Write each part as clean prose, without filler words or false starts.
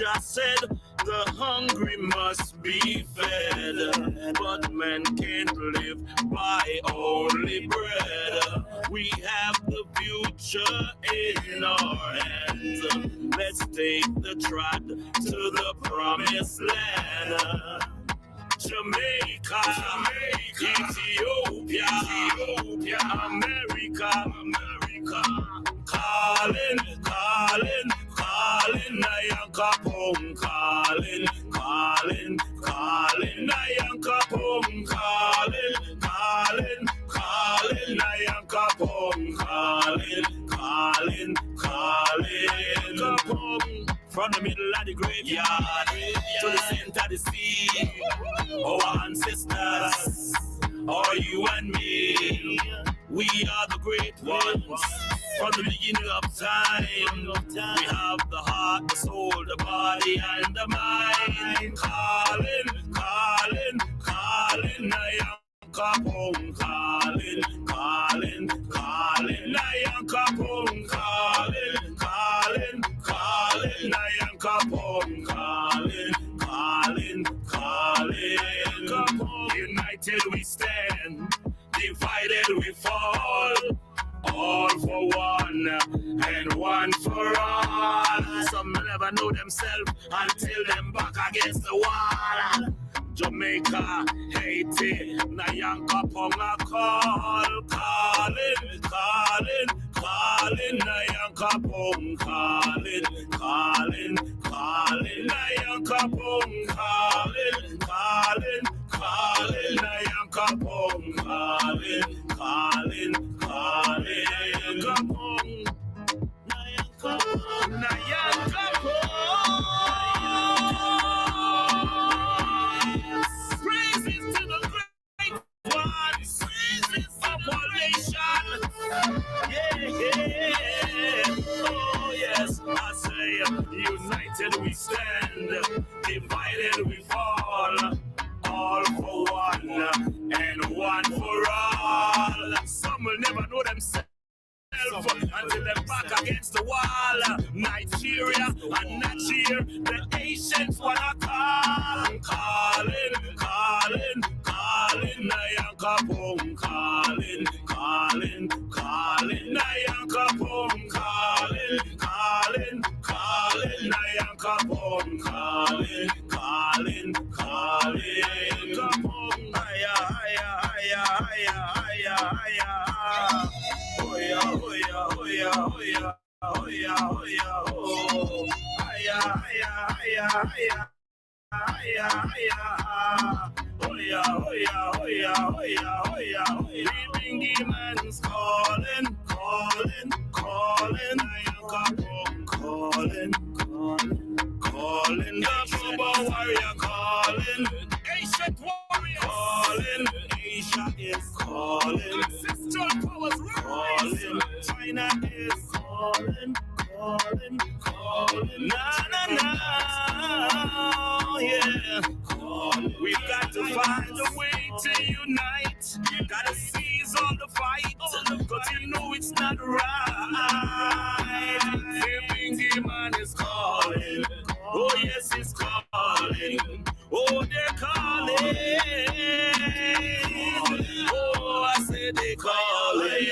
Jah said the hungry must be fed, but men can't live by only bread. We have the future in our hands. Let's take the trot to the promised land. Jamaica, Ethiopia, America, calling, Nyankopong, calling, Nyankopong, calling, Nyankopong, calling, Nyankopong. From the middle of the graveyard to the center of the sea, our ancestors, are you and me, we are the great ones. From the beginning of time, we have the heart, the soul, the body, and the mind. Calling, Nyankopong, calling, Nyankopong, calling, Nyankopong, calling, united we stand, divided we fall. All for one and one for all. Some never know themselves until them back against the wall. Jamaica, Haiti, Nyankopong a call, calling, Nyankopong, calling, Nyankopong, calling, Nyankopong, calling, Nyankopong, praises to the great ones, praises of our nation. Yeah. Oh yes, I say, united we stand, divided we fall. All for one and one for all. Some will never know themselves until they're back against the wall. Nigeria and Nigeria, the ancients wanna calling, Nyankopong, calling, Nyankopong, calling, Nyankopong, calling, Nyankopong, aya. Living demons calling, Nyankopong, calling, the Bobo warrior calling, ancient warrior calling, Asia is calling, ancestral powers calling, China is calling, na, yeah. We've got to find a way to unite. Gotta seize on the fight, cause you know it's not right. Living demon is calling. Oh yes, it's calling. Oh, they're calling. Oh, I said they calling.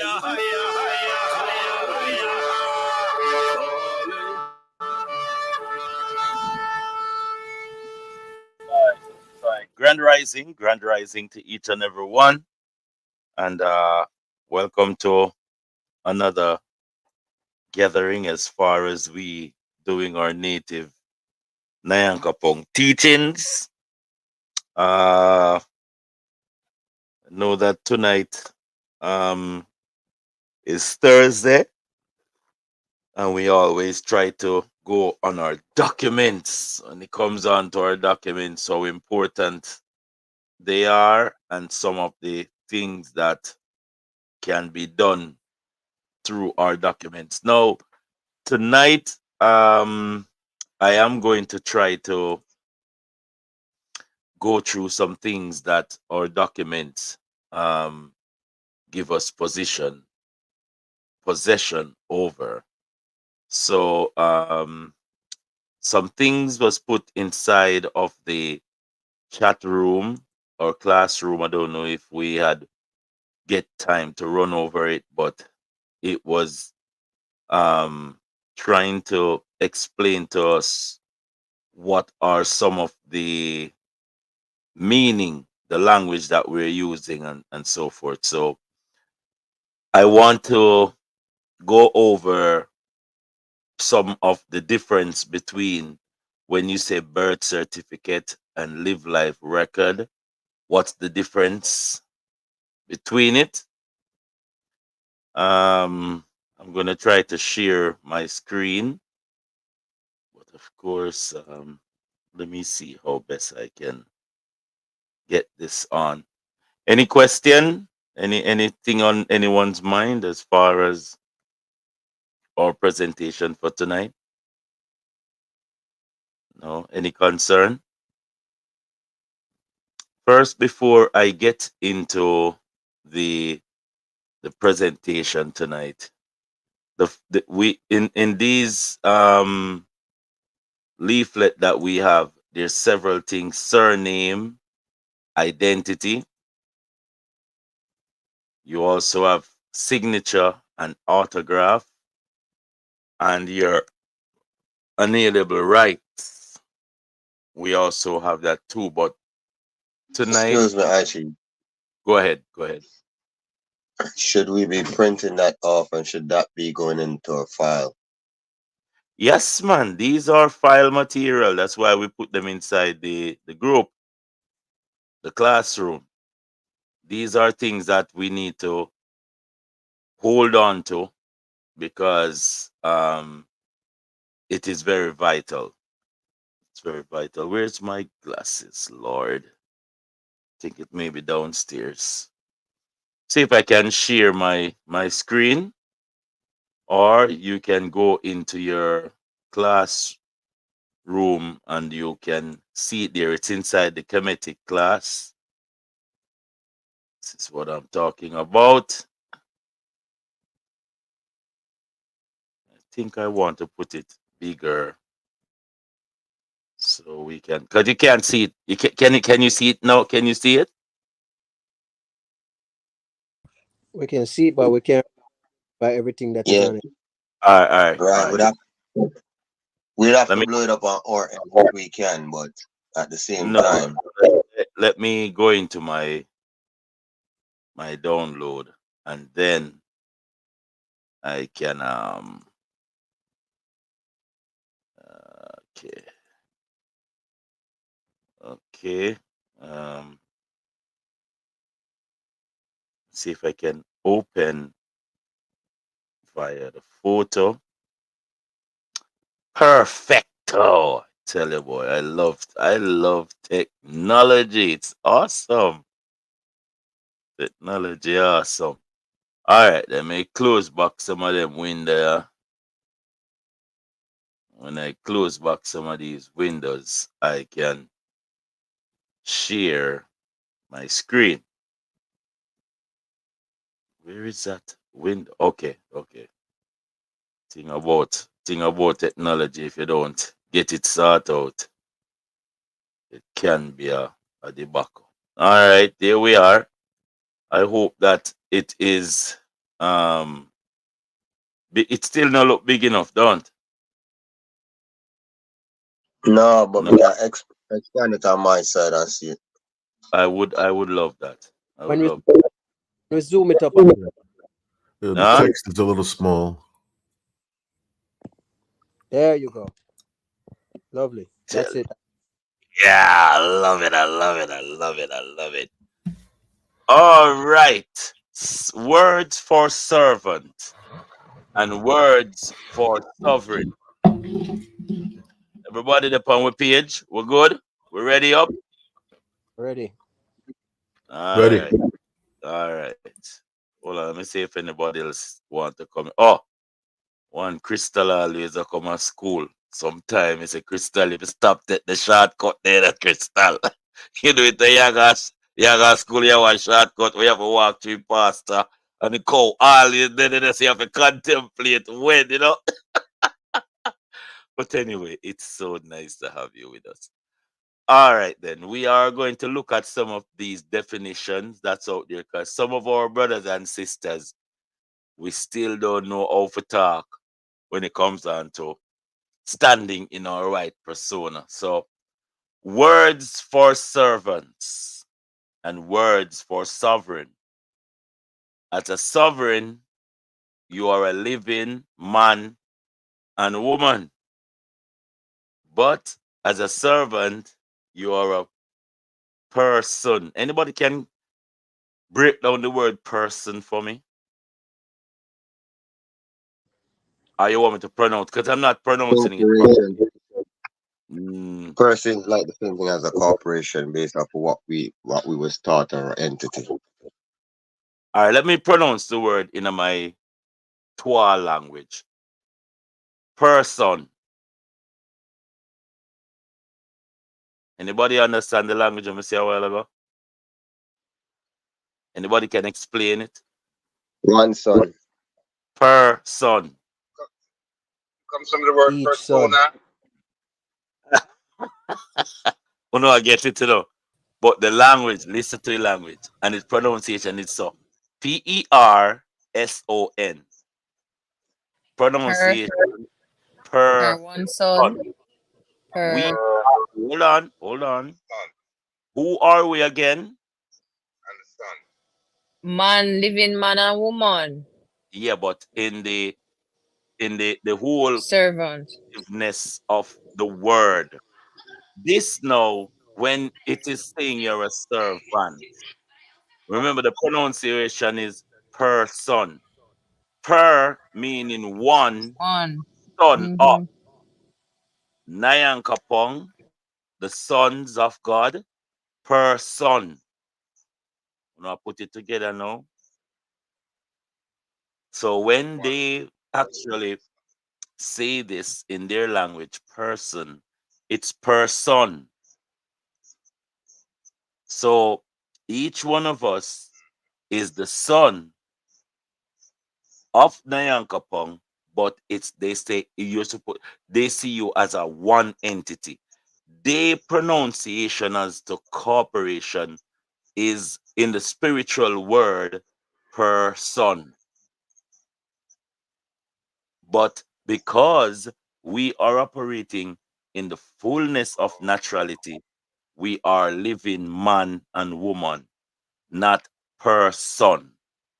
Grand rising to each and every one, and welcome to another gathering as far as we doing our native Nyankopong teachings. Know that tonight is Thursday, and we always try to go on our documents. When it comes on to our documents, how important they are, and some of the things that can be done through our documents. Now, tonight, I am going to try to go through some things that our documents give us possession over. So some things was put inside of the chat room or classroom. I don't know if we had get time to run over it, but it was um, trying to explain to us what are some of the meaning, the language that we're using, and so forth. So I want to go over some of the difference between when you say birth certificate and live life record. What's the difference between it? I'm going to try to share my screen, but of course, let me see how best I can get this on. Any question? Anything on anyone's mind as far as our presentation for tonight? No? Any concern? First, before I get into the the presentation tonight, the we in these leaflet that we have, there's several things: surname, identity. You also have signature and autograph, and your unalienable rights. We also have that too. But tonight, Excuse me, Archie. go ahead, go ahead. Should we be printing that off and should that be going into a file? Yes, man, these are file material. That's why we put them inside the group, the classroom. These are things that we need to hold on to because it is very vital. It's very vital. Where's my glasses, Lord? I think it may be downstairs. See if I can share my screen, or you can go into your classroom and you can see it there. It's inside the comedic class. This is what I'm talking about. I think I want to put it bigger so we can, because you can't see it. Can you see it now? Can you see it? We can see it, but we can't by everything that is Yeah, on it. All right, all right, all right. right. We'd have Let to me blow it up on our end if we can, but at the same no. time, Let me go into my download, and then I can okay, okay, um see if I can open via the photo. Perfecto. Tell you, boy, I love technology. It's awesome. Technology awesome. All right, let me close back some of them window. When I close back some of these windows, I can share my screen. Where is that window? Okay, okay. Thing about technology. If you don't get it sorted out, it can be a debacle. All right, there we are. I hope that it is it still not look big enough, don't? no, but No, we can expand it on my side and see it. I would love that. I would When we love zoom it up a bit, The that. Huh? text is a little small. there you go. Lovely. That's Tell- it. Yeah, I love it. I love it. I love it. I love it. All right. Words for servant and words for sovereign. Everybody upon our page. We're good. We're ready up. Ready. All Ready? right. All right. Hold on. Let me see if anybody else want to come. Oh, one Crystal always a come to school. Sometime it's a Crystal. If you stop the shortcut there, that Crystal. You do it the Yaga school, you have one shortcut where you have to walk through pastor and the cow. All you then you have to contemplate when, But anyway, it's so nice to have you with us. All right, then we are going to look at some of these definitions that's out there because some of our brothers and sisters, we still don't know how to talk when it comes down to standing in our right persona. So, words for servants and words for sovereign. As a sovereign, you are a living man and woman. But as a servant, you are a person. Anybody can break down the word person for me? Or you want me to pronounce? Because I'm not pronouncing it Corporation. properly. Mm. Person is like the same thing as a corporation based off of what we was taught or entity. All right, let me pronounce the word in my Twa language. Person. Anybody understand the language I say a while ago? Anybody can explain it? One son. Person. Comes from the word Each son. persona. Oh no, I get it, you know. But the language, listen to the language, and its pronunciation is so. Person. Per Pronunciation per per one son. son. We Per hold on. Son Who are we again? and the son. man, living man and woman. Yeah, but in the whole Servant. ness of the word. This now, when it is saying you're a servant, remember the pronunciation is person. Per meaning one, One. son of. Mm-hmm. Nyankopong, the sons of God, per son. Now put it together now. So when One they actually say this in their language, person, it's person. So each one of us is the son of Nyankopong, but it's they say you're supposed they see you as a one entity. Their pronunciation as to corporation is in the spiritual word person. But because we are operating in the fullness of naturality, we are living man and woman, not person.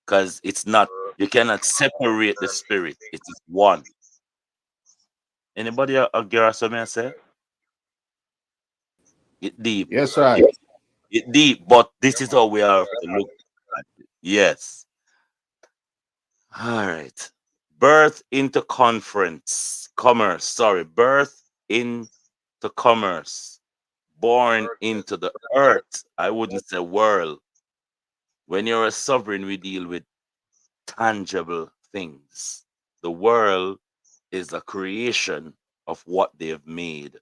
Because it's not, you cannot separate the spirit, it is one. Anybody agree with something I say? It deep. Yes, right. It deep, but this yeah is man. how we have to look at it. Yes. All right. Birth into birth into commerce. Born Birth into the earth. I wouldn't say world. When you're a sovereign, we deal with tangible things. The world is a creation of what they've made.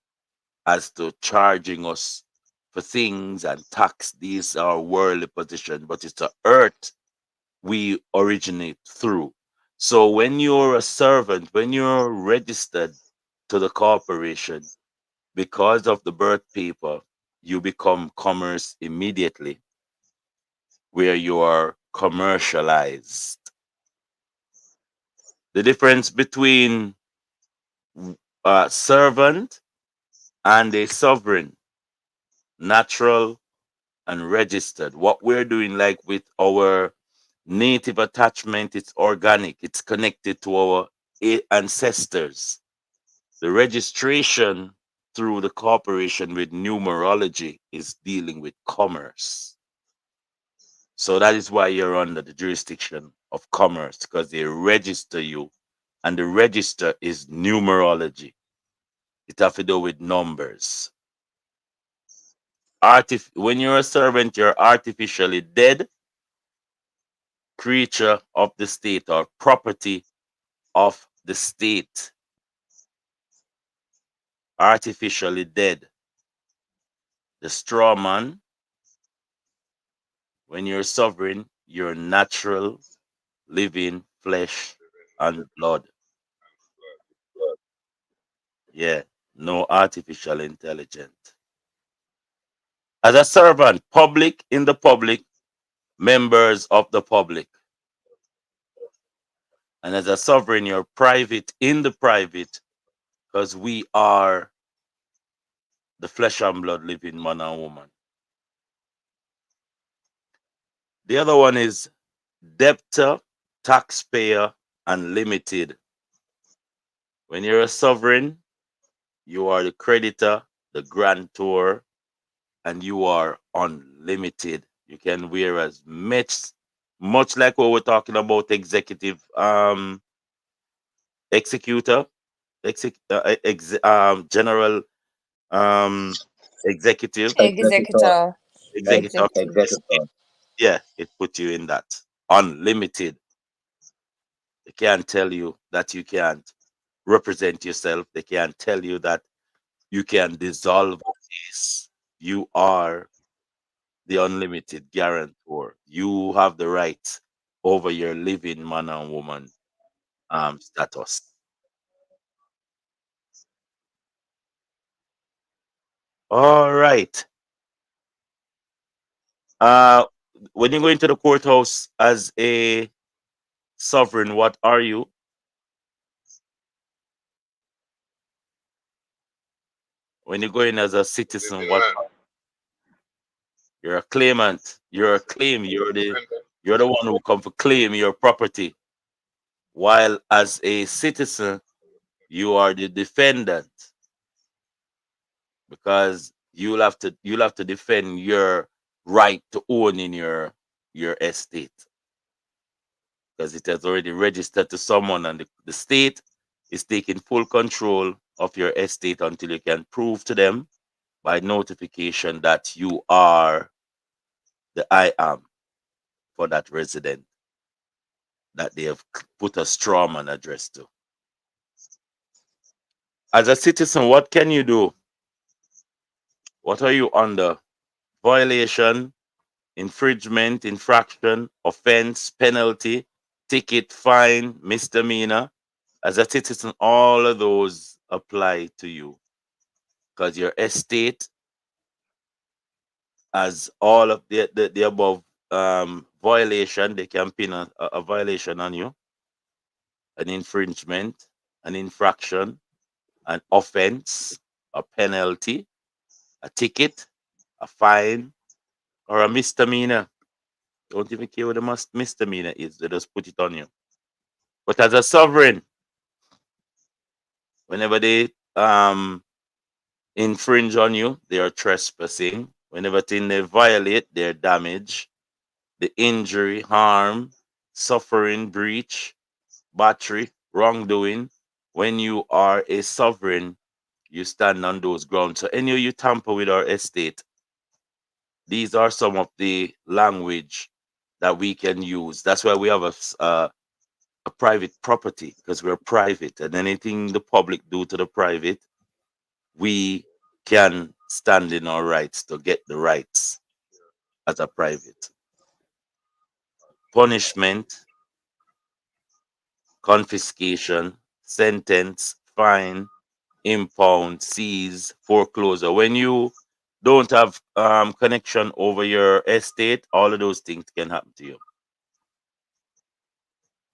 As to charging us for things and tax, these are worldly position, but it's the earth we originate through. So when you're a servant, when you're registered to the corporation, because of the birth paper, you become commerce immediately, where you are commercialized. The difference between a servant and a sovereign, natural and registered. What we're doing, like with our native attachment, it's organic, it's connected to our ancestors. The registration through the corporation with numerology is dealing with commerce. So that is why you're under the jurisdiction of commerce because they register you, and the register is numerology. It has to do with numbers. When you're a servant, you're artificially dead, creature of the state or property of the state, artificially dead. The straw man, when you're sovereign, you're natural, living flesh and blood. Yeah, no artificial intelligence. As a servant, public in the public, members of the public. And as a sovereign, you're private in the private, because we are the flesh and blood living man and woman. The other one is debtor, taxpayer, unlimited. When you're a sovereign, you are the creditor, the grantor, and you are unlimited. You can wear as much like what we're talking about executive executor, general um executive, Executor. Executor. executive. Executive. Executor. Yeah, it put you in that unlimited. They can't tell you that you can't represent yourself. They can't tell you that you can dissolve a case. You are the unlimited guarantor. You have the right over your living man and woman status. All right. Uh, when you go into the courthouse as a sovereign, what are you? When you go in as a citizen, Living what man. you're a claimant. You're a claim. Defendant. You're the one who come to claim your property. While as a citizen, you are the defendant, because you'll have to defend your right to own in your estate, because it has already registered to someone, and the state is taking full control of your estate until you can prove to them by notification that you are the I am for that resident that they have put a straw man address to. As a citizen, what can you do? What are you under? Violation, infringement, infraction, offense, penalty, ticket, fine, misdemeanor. As a citizen, all of those apply to you, because your estate, as all of the above violation, they can pin a violation on you, an infringement, an infraction, an offense, a penalty, a ticket, a fine, or a misdemeanor. Don't even care what the misdemeanor is, they just put it on you. But as a sovereign, whenever they infringe on you, they are trespassing. Whenever they violate, they're damage, the injury, harm, suffering, breach, battery, wrongdoing. When you are a sovereign, you stand on those grounds. So any you tamper with our estate, these are some of the language that we can use. That's why we have a private property, because we're private, and anything the public do to the private, we can stand in our rights to get the rights as a private. Punishment, confiscation, sentence, fine, impound, seize, foreclosure. When you don't have connection over your estate, all of those things can happen to you.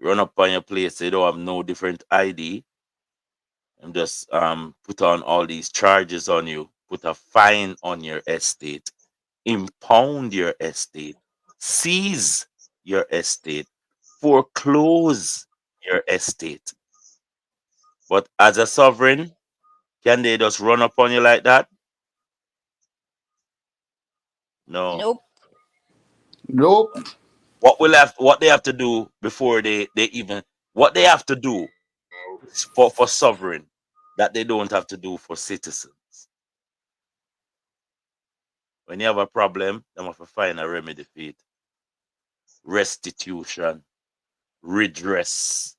Run up on your place, they don't have no different ID, and just put on all these charges on you, put a fine on your estate, impound your estate, seize your estate, foreclose your estate. But as a sovereign, can they just run up on you like that? No. Nope. Nope. What they have to do before they even what they have to do for sovereign that they don't have to do for citizens. When you have a problem, they have to find a remedy for it. Restitution, redress,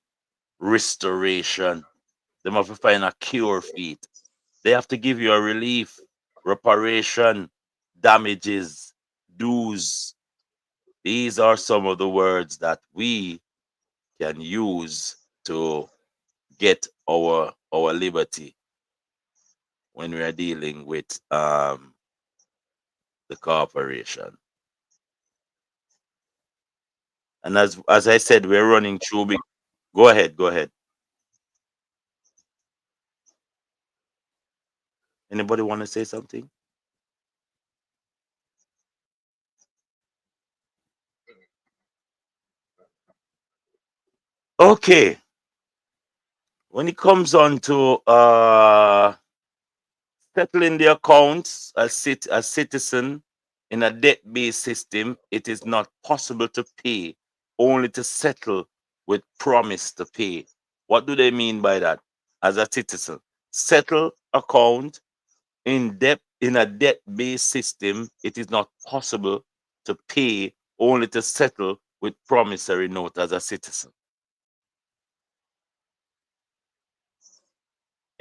restoration. They have to find a cure for it. They have to give you a relief, reparation, damages, dues. These are some of the words that we can use to get our liberty. when we are dealing with the corporation. And as I said, we're running through. Go ahead, go ahead. Anybody want to say something? Okay. When it comes on to settling the accounts as citizen in a debt-based system, it is not possible to pay, only to settle with promise to pay. What do they mean by that? As a citizen, settle account in a debt-based system, it is not possible to pay, only to settle with promissory note as a citizen.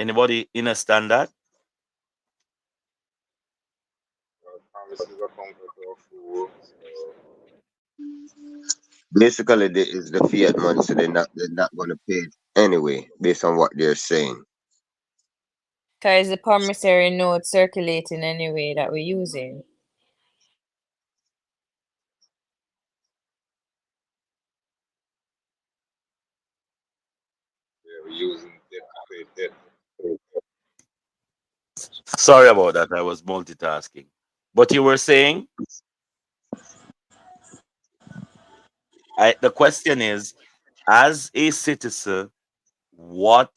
Anybody understand that? Promises are come to a fool. So, Basically, it's the fiat money, so they're not going to pay it anyway, based on what they're saying. Because the promissory note circulating anyway that we're using. we're using debt to pay debt. Sorry about that. I was multitasking. But you were saying, the question is, as a citizen, what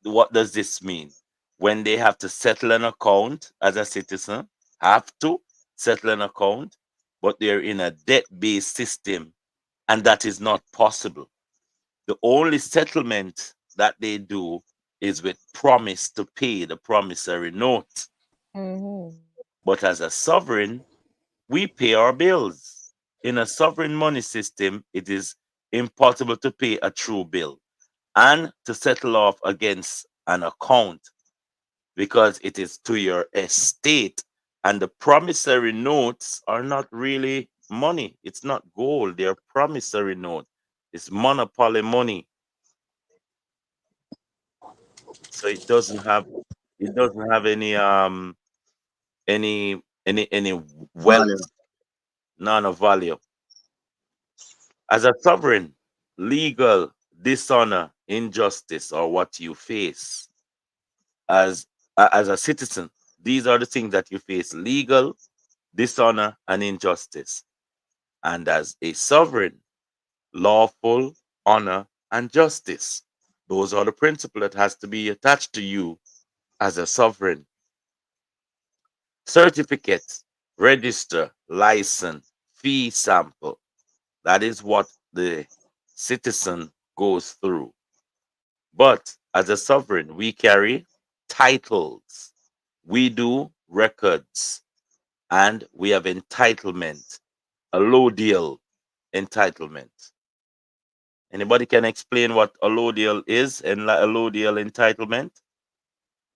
what does this mean? When they have to settle an account as a citizen, have to settle an account, but they're in a debt-based system, and that is not possible. The only settlement that they do is with promise to pay the promissory note. Mm-hmm. But as a sovereign, we pay our bills. In a sovereign money system, it is impossible to pay a true bill and to settle off against an account because it is to your estate. And the promissory notes are not really money. It's not gold. They're promissory note. It's monopoly money. So it doesn't have any Value. wealth, none of value. As a sovereign, legal dishonor, injustice are what you face. As a citizen, these are the things that you face: legal dishonor and injustice. And as a sovereign, lawful honor and justice. Those are the principles that has to be attached to you as a sovereign. Certificate, register, license, fee sample. That is what the citizen goes through. But as a sovereign, we carry titles, we do records, and we have entitlement, a low deal entitlement. Anybody can explain what a low deal is and a low deal entitlement?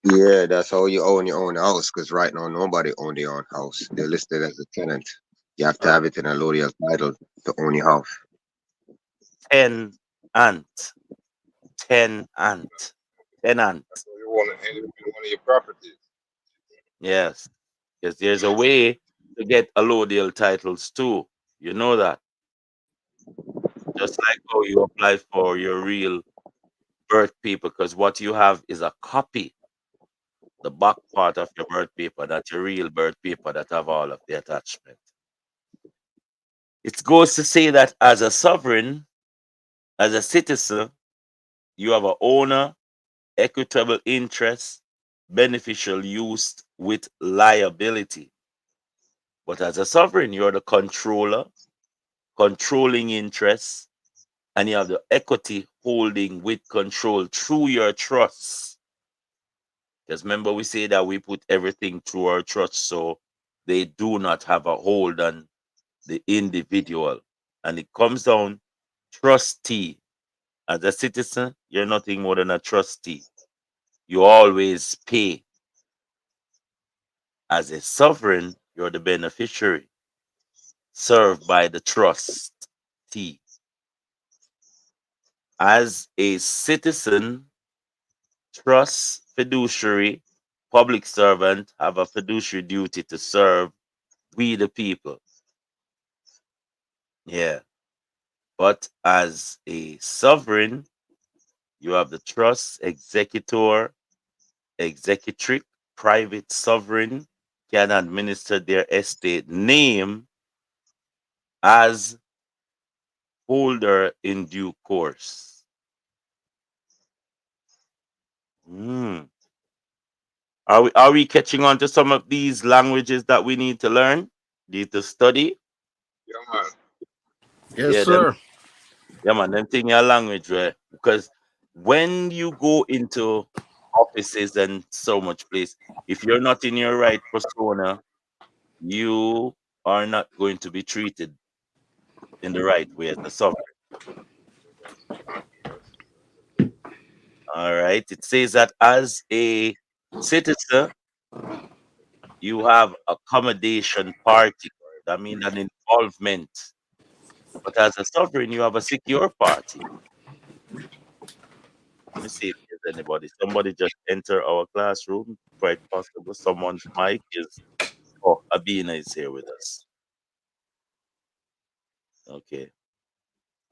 Yeah, that's how you own your own house, because right now nobody own their own house. They're listed as a tenant. You have to Uh, have it in a low title to own your house. 10 ant, 10 ant, tenant. So you want to end up in one of your properties. Yes, because there's a way to get a low deal titles too. You know that. Just like how you apply for your real birth paper, because what you have is a copy, the back part of your birth paper, not your real birth paper that have all of the attachment. It goes to say that as a sovereign, as a citizen, you have a owner, equitable interest, beneficial use with liability. But as a sovereign, you're the controller, controlling interest, and you have the equity holding with control through your trust. Because remember, we say that we put everything through our trust, so they do not have a hold on the individual. And it comes down trustee. As a citizen, you're nothing more than a trustee. You always pay. As a sovereign, you're the beneficiary, served by the trustee. As a citizen, trust fiduciary, public servant have a fiduciary duty to serve we the people. Yeah. But as a sovereign, you have the trust, executor, executrix, private sovereign can administer their estate name as holder in due course. Hmm. Are we catching on to some of these languages that we need to learn? Need to study? Yeah, man. Yes, Yeah, them sir. yeah man, them thing your language where because when you go into offices and so much place, if you're not in your right persona, you are not going to be treated in the right way as a sovereign. Yes. All right. It says that as a citizen, you have accommodation party. That means an involvement. But as a sovereign, you have a secure party. Let me see if there's anybody. Somebody just enter our classroom. Quite possible. Someone's mic is. Oh, Abina is here with us. Okay.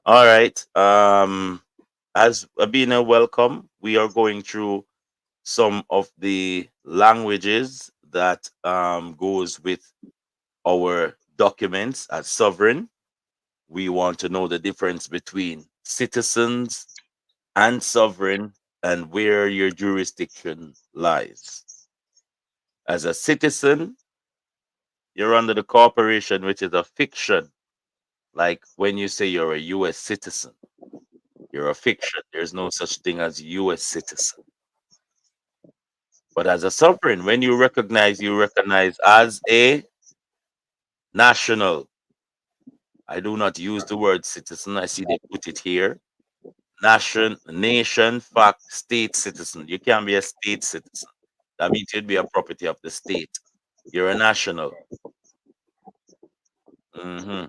All right. As Abina, welcome. We are going through some of the languages that goes with our documents as sovereign. We want to know the difference between citizens and sovereign and where your jurisdiction lies. As a citizen, you're under the corporation, which is a fiction. Like when you say you're a US citizen, you're a fiction. There's no such thing as US citizen. But as a sovereign, when you recognize as a national. I do not use the word citizen. I see they put it here. Nation, fact, state citizen. You can be a state citizen. That means you'd be a property of the state. You're a national. hmm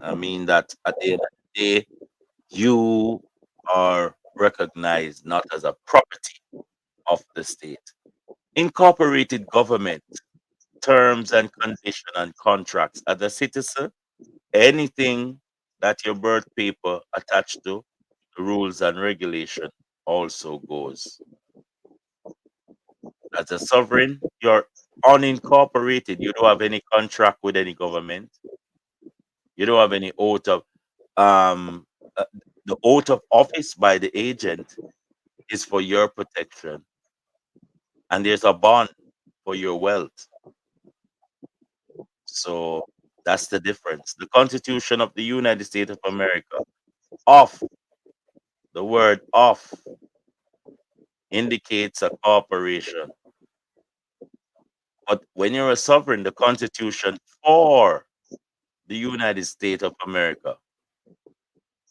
I mean that at the end of the day, you are recognized not as a property of the state. Incorporated government, terms and condition and contracts. As a citizen, anything that your birth paper attached to, the rules and regulation also goes. As a sovereign, you're unincorporated. You don't have any contract with any government. You don't have any oath of um uh, the oath of office by the agent is for your protection, and there's a bond for your wealth. So that's the difference. The Constitution of the United States of America, of the word of indicates a corporation. But when you're a sovereign, the Constitution for the United States of America.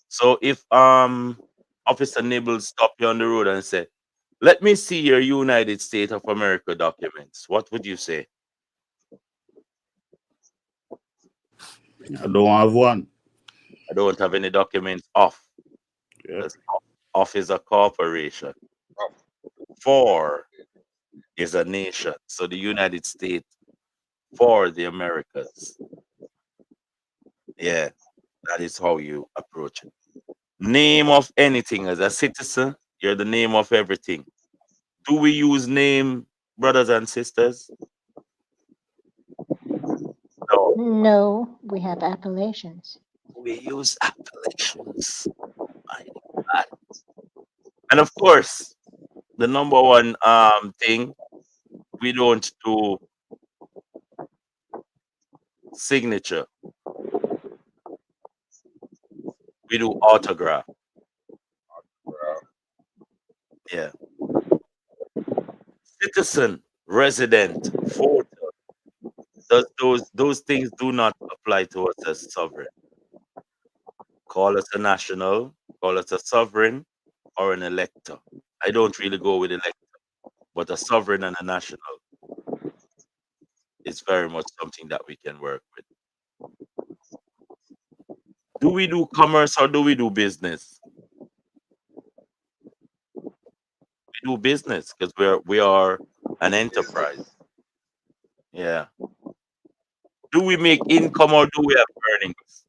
So if Officer Nibbles stop you on the road and say, "Let me see your United States of America documents," what would you say? I don't have one. I don't have any documents off. Yeah. Because off is a corporation. Oh, For is a nation. So the United States for the Americas. Yeah, that is how you approach it. Name of anything as a citizen, you're the name of everything. Do we use name, brothers and sisters? No, No, we have appellations. we use appellations. My God. And of course, the number one thing, we don't do signature, we do autograph. well, Yeah. Citizen, resident, photo. Those things do not apply to us as sovereign. Call us a national, call us a sovereign, or an elector. I don't really go with elector, but a sovereign and a national is very much something that we can work with. Do we do commerce or do we do business? We do business because we are an enterprise. Yeah. Do we make income or do we have earnings?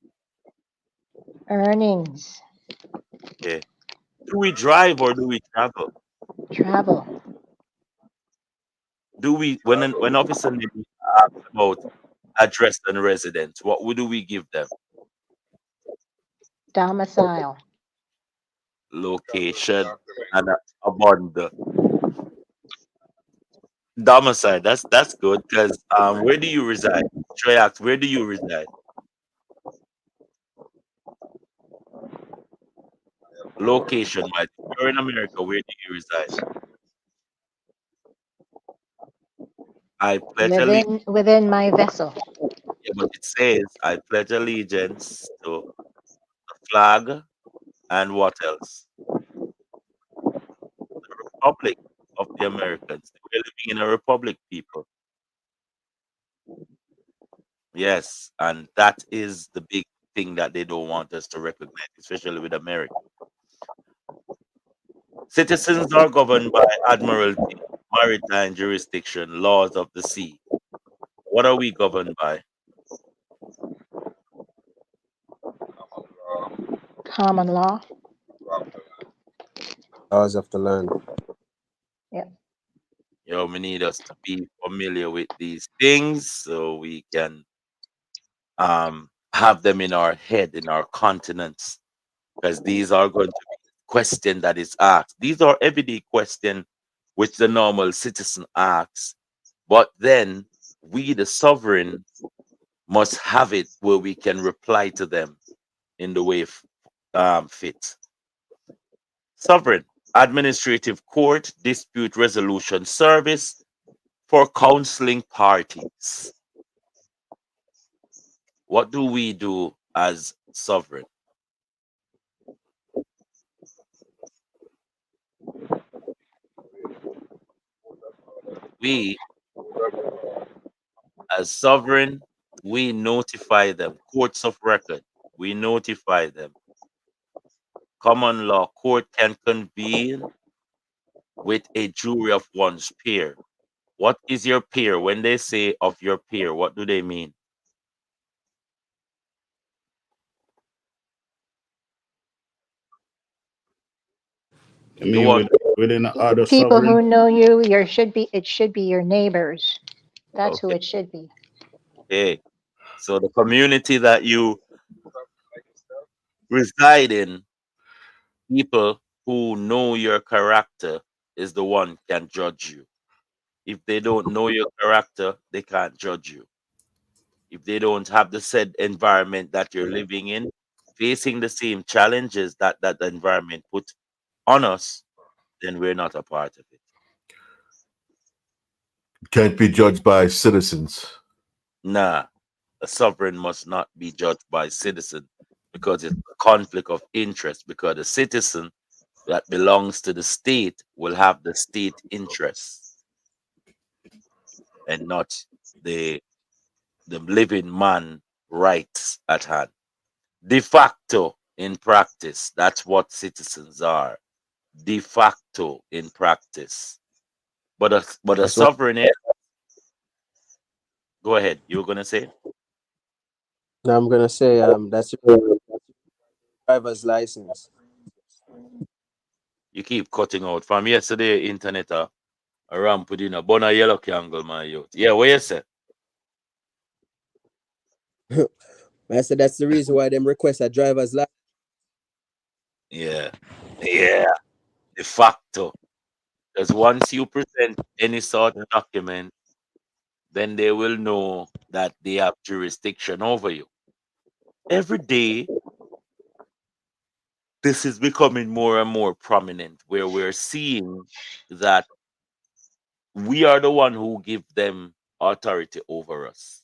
Earnings, Okay. Do we drive or do we travel? travel, Do we when Officer Nini asks about address and residence, what do we give them? domicile, Location and a bond. Domicile. That's good because where do you reside? Should I ask, where do you reside? Location wise. If you're in America, where do you reside? I pledge allegiance. within my vessel, Yeah, but it says I pledge allegiance to the flag and what else? Republic of the Americans. We're living in a republic, people. Yes, and that is the big thing that they don't want us to recognize, especially with America. Citizens are governed by admiralty, maritime jurisdiction, laws of the sea. What are we governed by? common law. Laws of the land. We need us to be familiar with these things so we can have them in our head, in our continents, because these are going to be questions that is asked. These are everyday questions which the normal citizen asks, but then we, the sovereign, must have it where we can reply to them in the way fit. Sovereign Administrative Court Dispute Resolution Service for counseling parties. What do we do as sovereign? We, as sovereign, we notify them. Courts of record, we notify them. Common law court can convene with a jury of one's peer. What is your peer? When they say of your peer, what do they mean? I The mean, one. within the other People who sovereign, know you, it should be your neighbors. That's who Okay. it should be. Okay. So the community that you reside in, people who know your character is the one can judge you. If they don't know your character, they can't judge you. If they don't have the said environment that you're living in, facing the same challenges that that environment put on us, then we're not a part of it. Can't be judged by citizens. Nah, a sovereign must not be judged by citizen because it's a conflict of interest. Because the citizen that belongs to the state will have the state interests and not the living man rights at hand. De facto in practice, that's what citizens are. De facto in practice. But a That's what sovereign go ahead. You were gonna say? now I'm gonna say. That's your driver's license. You keep cutting out from yesterday internet a ramp within a bona yellow candle, my youth. Yeah, what you say? I said that's the reason why them request a driver's license. Yeah. Yeah. De facto. Because once you present any sort of document, then they will know that they have jurisdiction over you. Every day, this is becoming more and more prominent where we're seeing that we are the one who give them authority over us.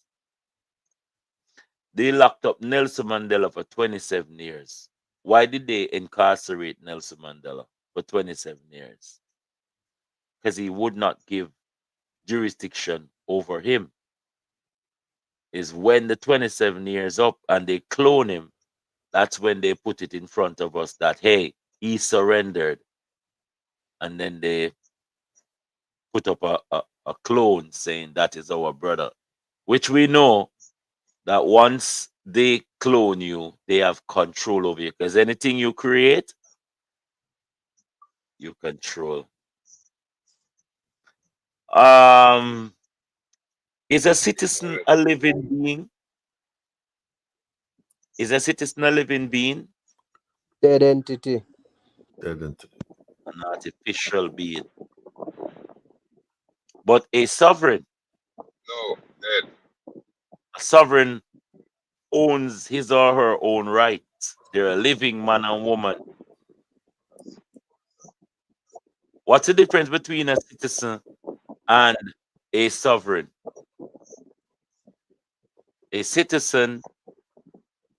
They locked up Nelson Mandela for 27 years. Why did they incarcerate Nelson Mandela for 27 years? Because he would not give jurisdiction over him. Is when the 27 years up and they clone him, that's when they put it in front of us that, hey, he surrendered. And then they put up a clone saying that is our brother, which we know that once they clone you, they have control over you because anything you create, you control. Um, is a citizen a living being? Is a citizen a living being? Dead entity. Dead entity. An artificial being. But a sovereign, No, dead. a sovereign owns his or her own rights. They're a living man and woman. What's the difference between a citizen and a sovereign? A citizen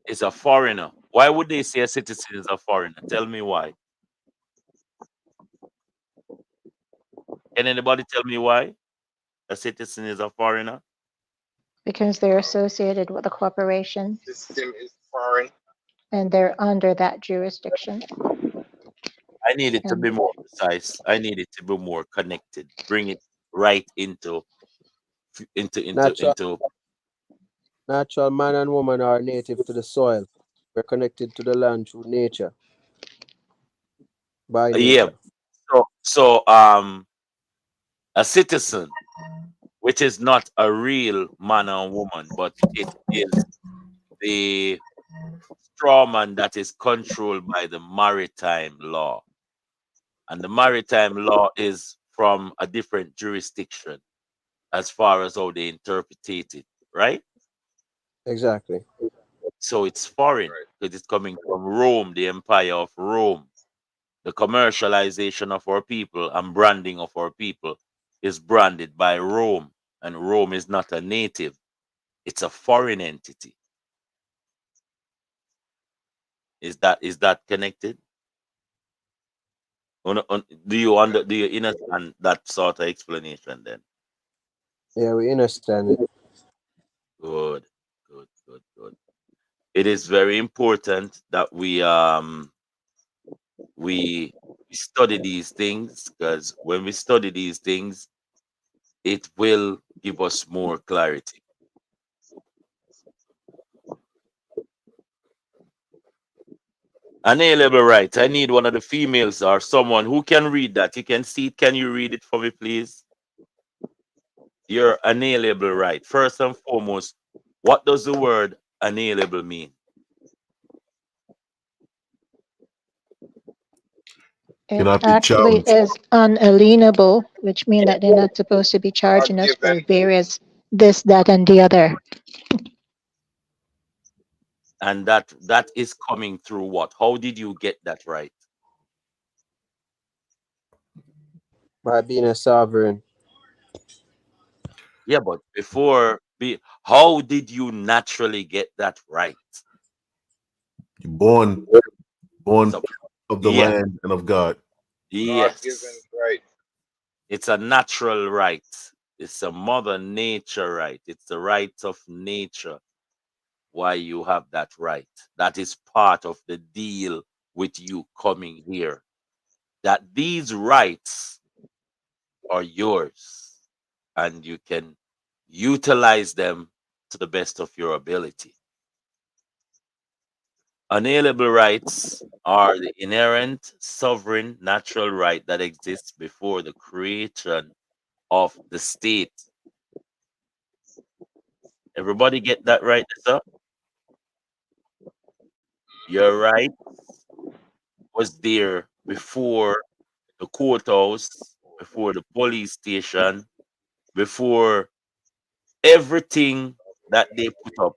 is a foreigner. Why would they say a citizen is a foreigner? Tell me why. Can anybody tell me why a citizen is a foreigner? Because they're associated with a corporation System is foreign. and they're under that jurisdiction. I need it to And be more precise. I need it to be more connected. Bring it right into Natural, into. natural man and woman are native to the soil. We're connected to the land through nature, by Yeah. nature. So a citizen, which is not a real man and woman, but it is the straw man that is controlled by the maritime law. And the maritime law is from a different jurisdiction as far as how they interpret it, right? Exactly. So it's foreign Right. because it's coming from Rome, the empire of Rome. The commercialization of our people and branding of our people is branded by Rome, and Rome is not a native, it's a foreign entity. Is that connected? Do you understand that sort of explanation then? Yeah, we understand it. Good, good, good, good. It is very important that we study these things because when we study these things, it will give us more clarity. Unalienable rights. I need one of the females or someone who can read that. You can see it. Can you read it for me, please? Your unalienable right. First and foremost, what does the word unalienable mean? it Cannot be actually challenged. is unalienable, which means that they're not supposed to be charging God us for given. various this, that, and the other. And that is coming through what? How did you get that right? By being a sovereign. Yeah, but how did you naturally get that right? You're born So of the yeah, land and of God. God given yes. right. It's a natural right. It's a mother nature right. It's the right of nature why you have that right. That is part of the deal with you coming here. That these rights are yours and you can utilize them to the best of your ability. Unalienable rights are the inherent sovereign natural right that exists before the creation of the state. Everybody get that right, sir? Your right was there before the courthouse, before the police station, before everything that they put up.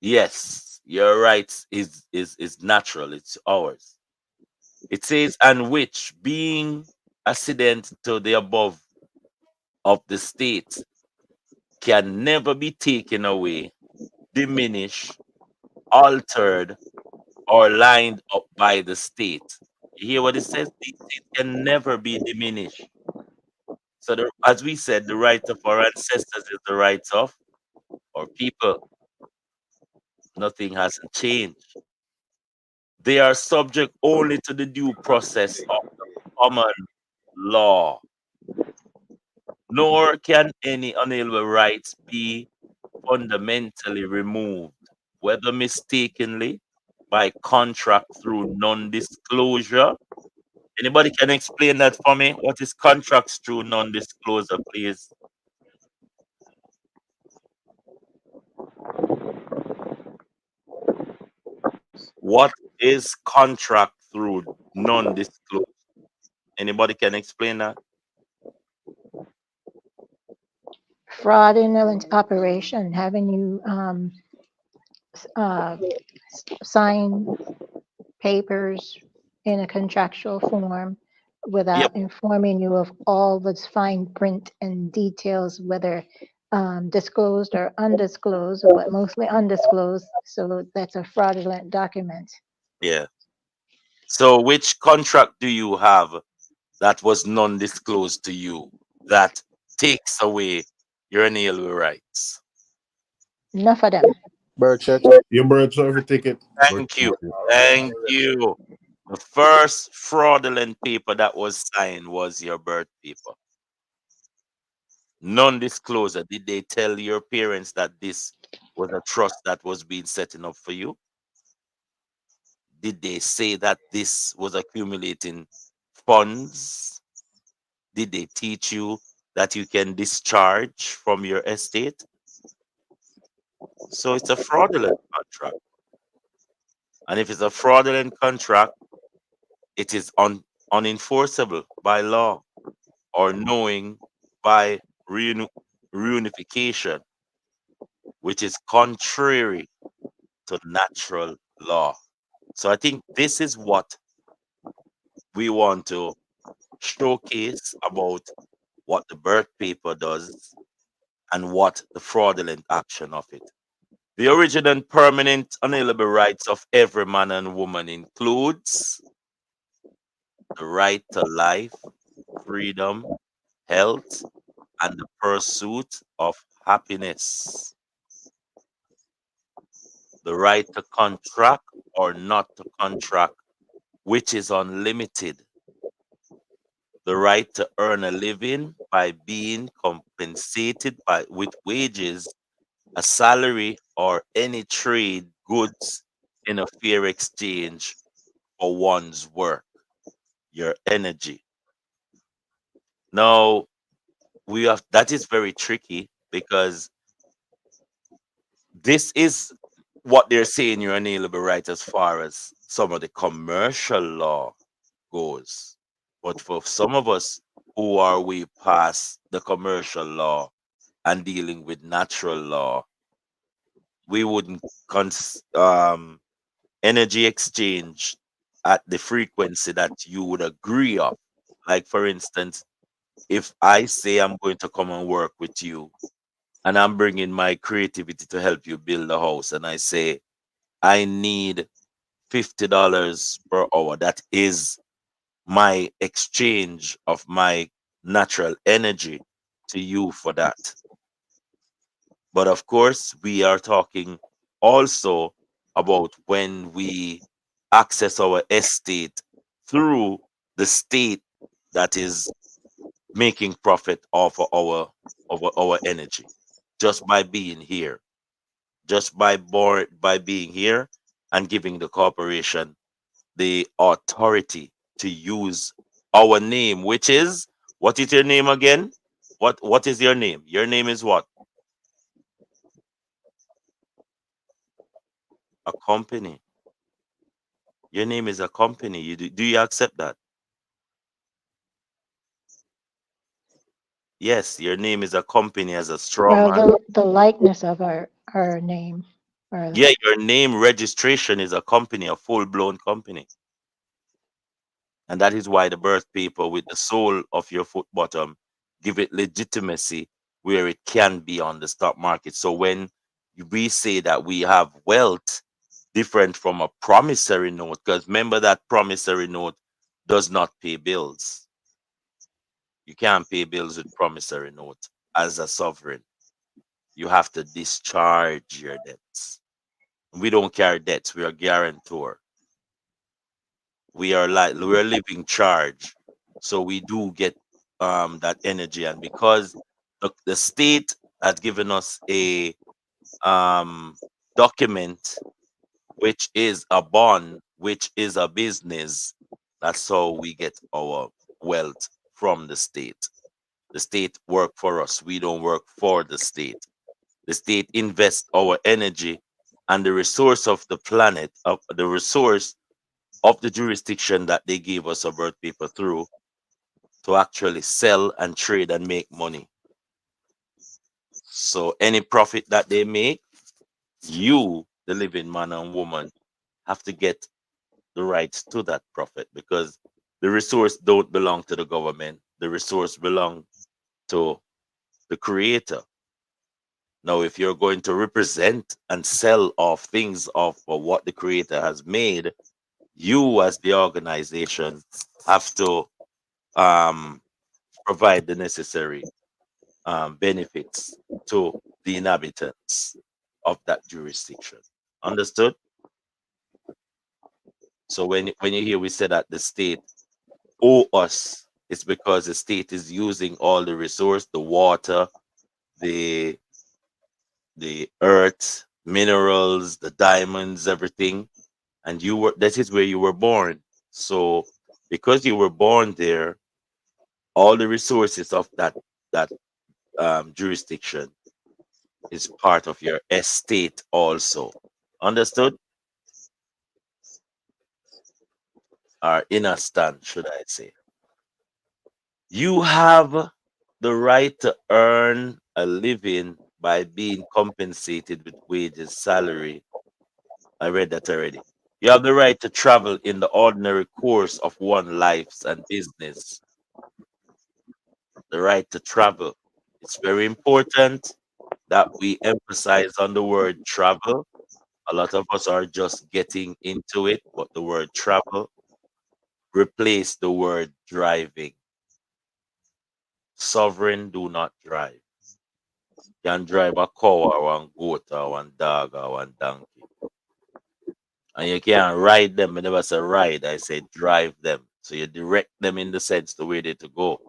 Yes, your rights is natural, it's ours. It says, and which being accident to the above of the state can never be taken away, diminished, altered, or lined up by the state. You hear what it says? The state can never be diminished. So, as we said, the rights of our ancestors is the rights of our people. Nothing hasn't changed. They are subject only to the due process of common law. nor can any unalienable rights be fundamentally removed, whether mistakenly by contract through non-disclosure. Anybody can explain that for me? What is contracts through non-disclosure, please? What is contract through non-disclosure? Anybody can explain that? Fraudulent operation, having you uh, sign papers in a contractual form Yeah, without informing you of all the fine print and details, whether disclosed or undisclosed, but mostly undisclosed. So that's a fraudulent document. yeah. So which contract do you have that was non-disclosed to you that takes away your inalienable rights? Enough of them. Birth check. Your birth certificate. Birth Thank you. certificate. Thank you. The first fraudulent paper that was signed was your birth paper. Non-disclosure. Did they tell your parents that this was a trust that was being setting up for you? Did they say that this was accumulating funds? Did they teach you that you can discharge from your estate? So it's a fraudulent contract. And if it's a fraudulent contract, it is unenforceable by law or knowing by reunification, which is contrary to natural law. So I think this is what we want to showcase about what the birth paper does and what the fraudulent action of it. The original and permanent unalienable rights of every man and woman includes the right to life, freedom, health, and the pursuit of happiness. The right to contract or not to contract, which is unlimited. The right to earn a living by being compensated with wages, a salary, or any trade goods in a fair exchange for one's work, your energy. Now, we have that is very tricky because this is what they're saying you're unalienable right as far as some of the commercial law goes. But for some of us who are way past the commercial law and dealing with natural law, we wouldn't energy exchange at the frequency that you would agree of. Like for instance, if I say I'm going to come and work with you and I'm bringing my creativity to help you build a house, and I say I need $50 per hour. That is my exchange of my natural energy to you for that. But of course, we are talking also about when we access our estate through the state that is making profit off of our energy just by being here, just by being here and giving the corporation the authority to use our name, which is what is your name again? What is your name? Your name is what? A company. Your name is a company. Do you accept that? Yes, your name is a company as a straw Well, man. the likeness of our name, or Yeah, your name registration is a company, a full blown company. And that is why the birth paper with the sole of your foot bottom give it legitimacy where it can be on the stock market. So when we say that we have wealth different from a promissory note, because remember that promissory note does not pay bills. You can't pay bills with promissory note as a sovereign. You have to discharge your debts. We don't carry debts, we are guarantor. We're living charge. So we do get that energy, and because the state has given us a document, which is a bond, which is a business. That's how we get our wealth from the state. The state work for us. We don't work for the state. The state invests our energy and the resource of the planet, of the resource of the jurisdiction that they gave us a birth paper through, to actually sell and trade and make money. So any profit that they make, you, the living man and woman, have to get the rights to that profit, because the resource don't belong to the government. The resource belong to the creator. Now, if you're going to represent and sell off things of what the creator has made, you as the organization have to um, provide the necessary benefits to the inhabitants of that jurisdiction. Understood? So when you hear we say that the state owe us, it's because the state is using all the resource, the water, the earth, minerals, the diamonds, everything, and you were that is where you were born. So because you were born there, all the resources of that jurisdiction is part of your estate also. Understood? Or inner stand, should I say. You have the right to earn a living by being compensated with wages, salary. I read that already. You have the right to travel in the ordinary course of one life's and business. The right to travel. It's very important that we emphasize on the word travel. A lot of us are just getting into it, but the word travel replace the word driving. Sovereign do not drive. Can drive a cow or one goat or one dog or one donkey. And you can't ride them. I never say ride, I say drive them. So you direct them in the sense the way they to go.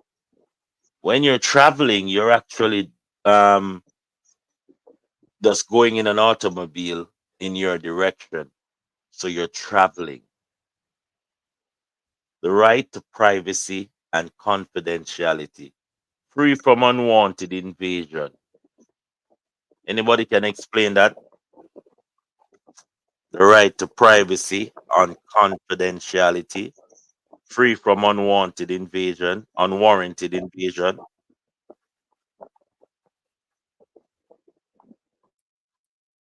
When you're traveling, you're actually um just going in an automobile in your direction. So you're traveling. The right to privacy and confidentiality, free from unwanted invasion. Anybody can explain that? The right to privacy and confidentiality, free from unwanted invasion, unwarranted invasion.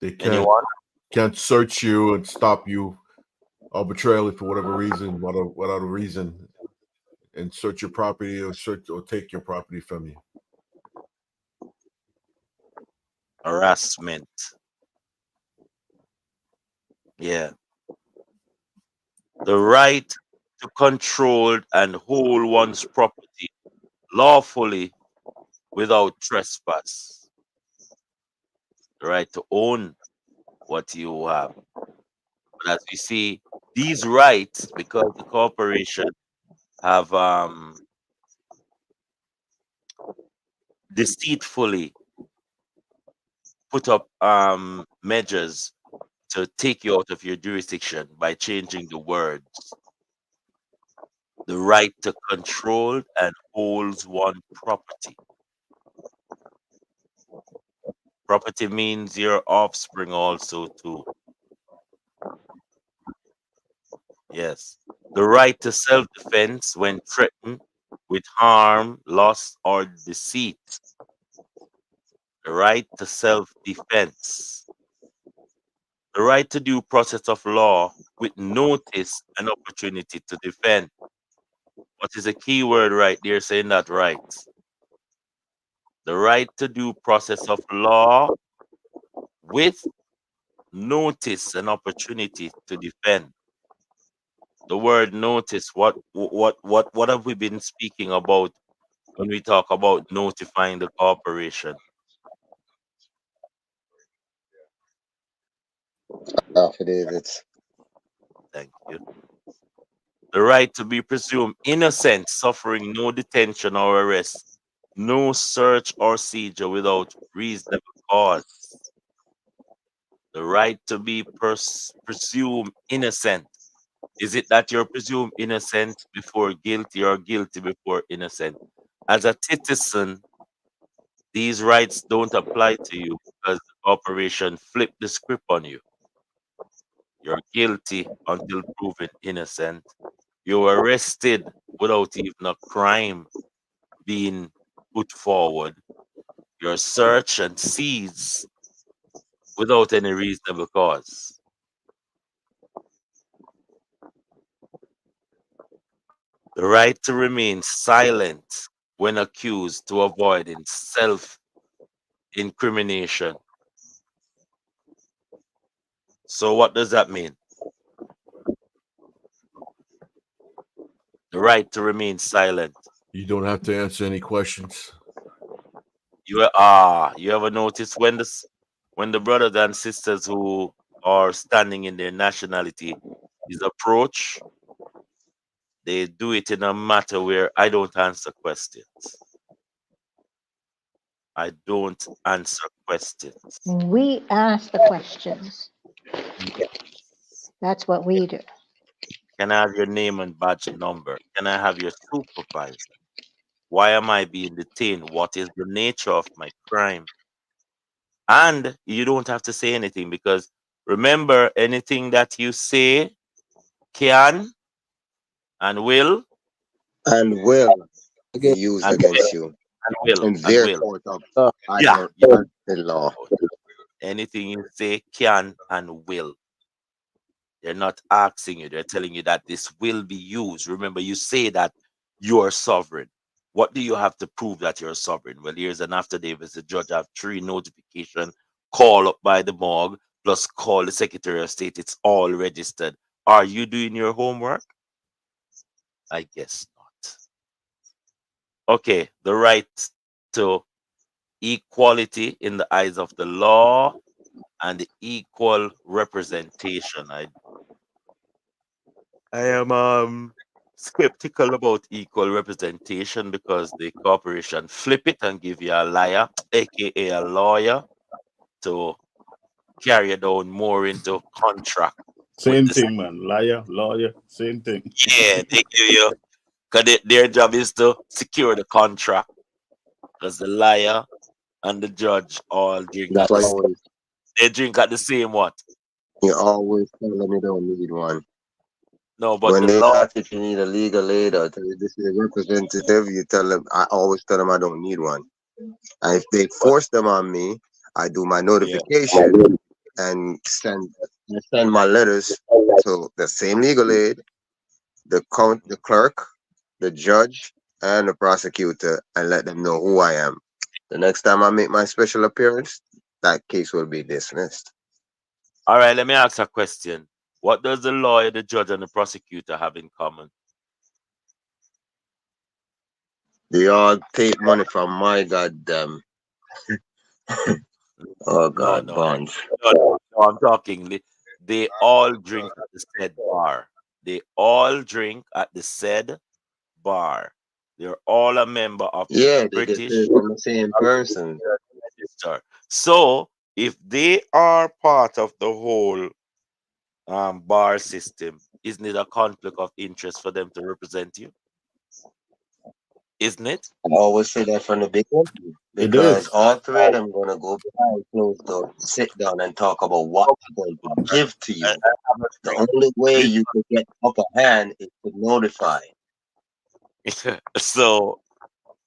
They Anyone? can't search you and stop you arbitrarily for whatever reason, without a reason, and search your property or take your property from you. Harassment. Yeah. The right to control and hold one's property lawfully without trespass. The right to own what you have. But as we see, these rights, because the corporation have deceitfully put up measures to take you out of your jurisdiction by changing the words. The right to control and holds one property. Property means your offspring also too. Yes. The right to self-defense when threatened with harm, loss, or deceit. The right to self-defense. The right to due process of law with notice and opportunity to defend. What is a key word right there saying that right? The right to due process of law with notice and opportunity to defend. The word notice, what have we been speaking about when we talk about notifying the corporation? Affidavits. Thank you. The right to be presumed innocent, suffering no detention or arrest, no search or seizure without reasonable cause. The right to be presumed innocent. Is it that you're presumed innocent before guilty or guilty before innocent? As a citizen, these rights don't apply to you because the corporation flipped the script on you. You're guilty until proven innocent. You're arrested without even a crime being put forward. You're searched and seized without any reasonable cause. The right to remain silent when accused to avoid self incrimination. So, what does that mean? The right to remain silent. You don't have to answer any questions. You ever notice when the brothers and sisters who are standing in their nationality is approached, they do it in a matter where I don't answer questions. I don't answer questions. We ask the questions. Yes. That's what we do. Can I have your name and badge number? Can I have your supervisor? Why am I being detained? What is the nature of my crime? And you don't have to say anything because remember, anything that you say can and will And will be Again, used and against you will in and their will. court of Yeah, either yeah. in law. Anything you say can and will. They're not asking you, they're telling you that this will be used. Remember, you say that you are sovereign. What do you have to prove that you're sovereign? Well, here's an affidavit. The judge have 3 notification, call up by the morgue, plus call the Secretary of State. It's all registered. Are you doing your homework? I guess not. Okay, the right to equality in the eyes of the law and the equal representation. I am skeptical about equal representation because the corporation flip it and give you a liar, aka a lawyer, to carry down more into contract with Same the thing, man. Liar, lawyer, same thing. yeah, they give you because their job is to secure the contract because the liar and the judge all drink That's at the why they drink at the same what? you always tell them you don't need one. No, but When the they law ask if you need a legal aid or tell you this is a representative, you tell them I always tell them I don't need one. And if they but force them on me, I do my yeah. notification and send my letters to the same legal aid, the clerk, the judge, and the prosecutor, and let them know who I am. The next time I make my special appearance, that case will be dismissed. All right, let me ask a question. What does the lawyer, the judge, and the prosecutor have in common? They all take money from my goddamn oh No, god no, bonds. no, I'm talking. They all drink at the said bar. They all drink at the said bar. They're all a member of the Yeah, they get British paid from the same person. Register. So, if they are part of the whole bar system, isn't it a conflict of interest for them to represent you? Isn't it? I always say that from the beginning It because is. all three of them gonna go behind closed doors, sit down and talk about what they're going to give to I you. have a The drink. only way you can get upper hand is to notify. So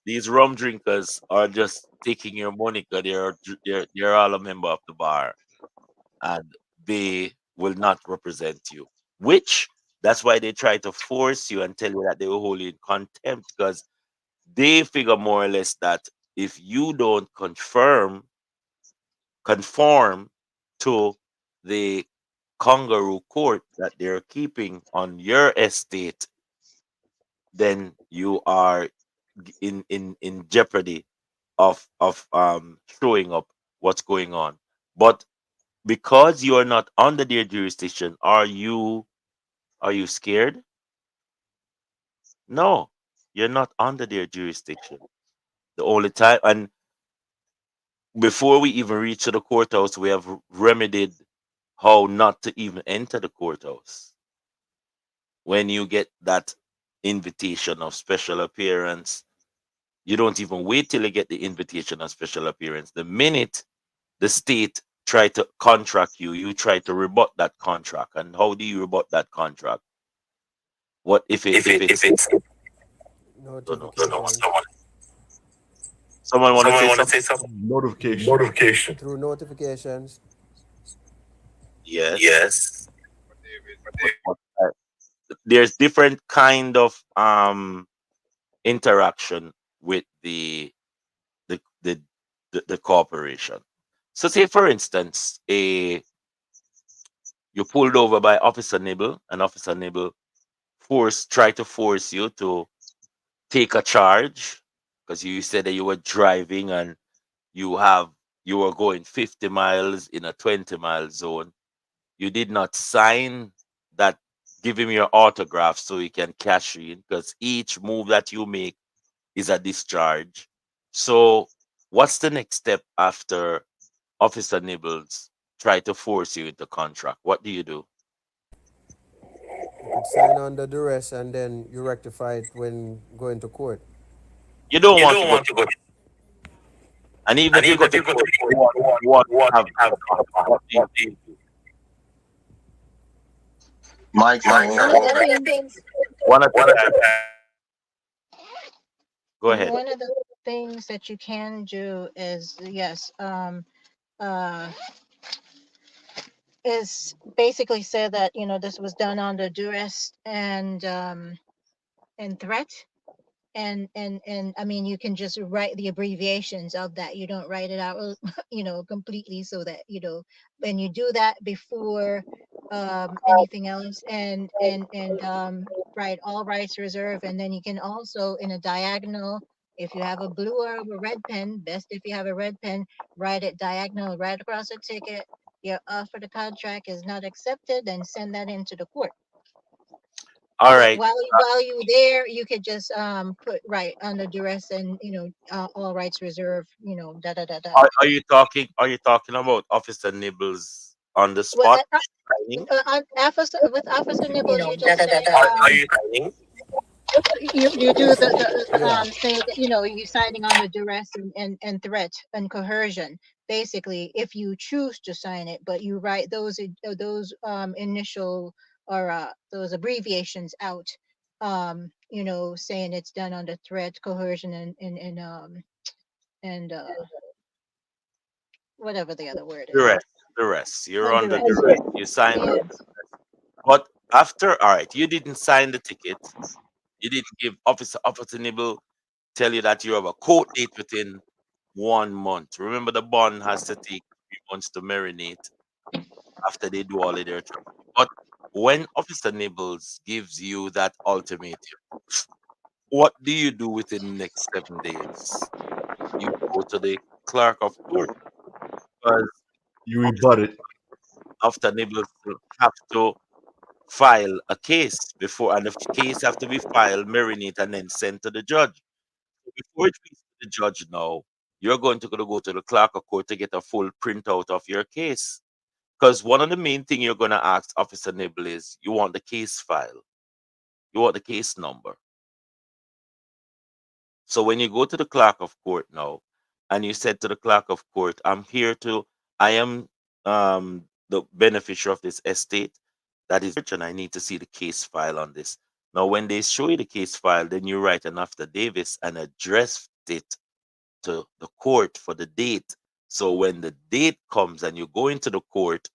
these rum drinkers are just taking your money because they're all a member of the bar and they will not represent you. Which that's why they try to force you and tell you that they will hold you in contempt because they figure more or less that if you don't conform to the kangaroo court that they're keeping on your estate, then you are in jeopardy of showing up what's going on. But because you are not under their jurisdiction, are you scared? No, you're not under their jurisdiction. The only time, and before we even reach to the courthouse, we have remedied how not to even enter the courthouse. When you get that invitation of special appearance, you don't even wait till you get the invitation of special appearance. The minute the state try to contract you, you try to rebut that contract. And how do you rebut that contract? What if it's don't know. Notifications. Someone want to say Someone want to something? say something? Notification. Notification. Through notifications. Yes. David. But, there's different kind of interaction with the the the corporation. So say for instance, you pulled over by Officer Nibble, and Officer Nibble try to force you to take a charge because you said that you were driving and you have you were going 50 miles in a 20-mile zone. You did not sign that, give him your autograph so he can cash you in, because each move that you make is a discharge. So what's the next step after Officer Nibbles try to force you into contract? What do you do? You could sign under duress and then you rectify it when going to court. You don't You want to don't go, want to go. and even And if you even go if to you go court, to you court, you want you want to have to have what do you do? Mike, Mike, so One of the things, One at a one at time. a time. Go ahead. one of the things that you can do is, yes, uh, is basically say that, this was done under duress and threat. And I mean, you can just write the abbreviations of that. You don't write it out, completely, so that, when you do that before anything else, and write all rights reserved. And then you can also, in a diagonal, if you have a blue or a red pen, best if you have a red pen, write it diagonal right across the ticket. Your offer the contract is not accepted, and send that into the court. All But right. while you there, you could just put right under duress, and all rights reserved. Da da da da. Are you talking about Officer Nibbles on the Well, spot signing? with Officer Nibbles, you Da, just da, da, say da. Are you signing? you do the Yeah. say that you signing under duress and threat and coercion, basically, if you choose to sign it. But you write those initial, or those abbreviations out, saying it's done under threat, coercion, and whatever the other word The is. rest. The rest. You're Oh, under duress. the rest. You signed Yes. under. But after, all right, you didn't sign the ticket. You didn't give Officer Nibble tell you that you have a court date within 1 month. Remember, the bond has to take 3 months to marinate after they do all of their training. But when Officer Nibbles gives you that ultimatum, what do you do within the next 7 days? You go to the clerk of court, because You rebut it. Officer Nibbles will have to file a case before, and the case have to be filed, marinate, and then sent to the judge. Before it reaches the judge now, you're going to go to the clerk of court to get a full printout of your case. Because one of the main thing you're going to ask Officer Nibble is, you want the case file. You want the case number. So when you go to the clerk of court now, and you said to the clerk of court, I am the beneficiary of this estate that is rich, and I need to see the case file on this. Now, when they show you the case file, then you write an affidavit and address it to the court for the date. So when the date comes and you go into the court,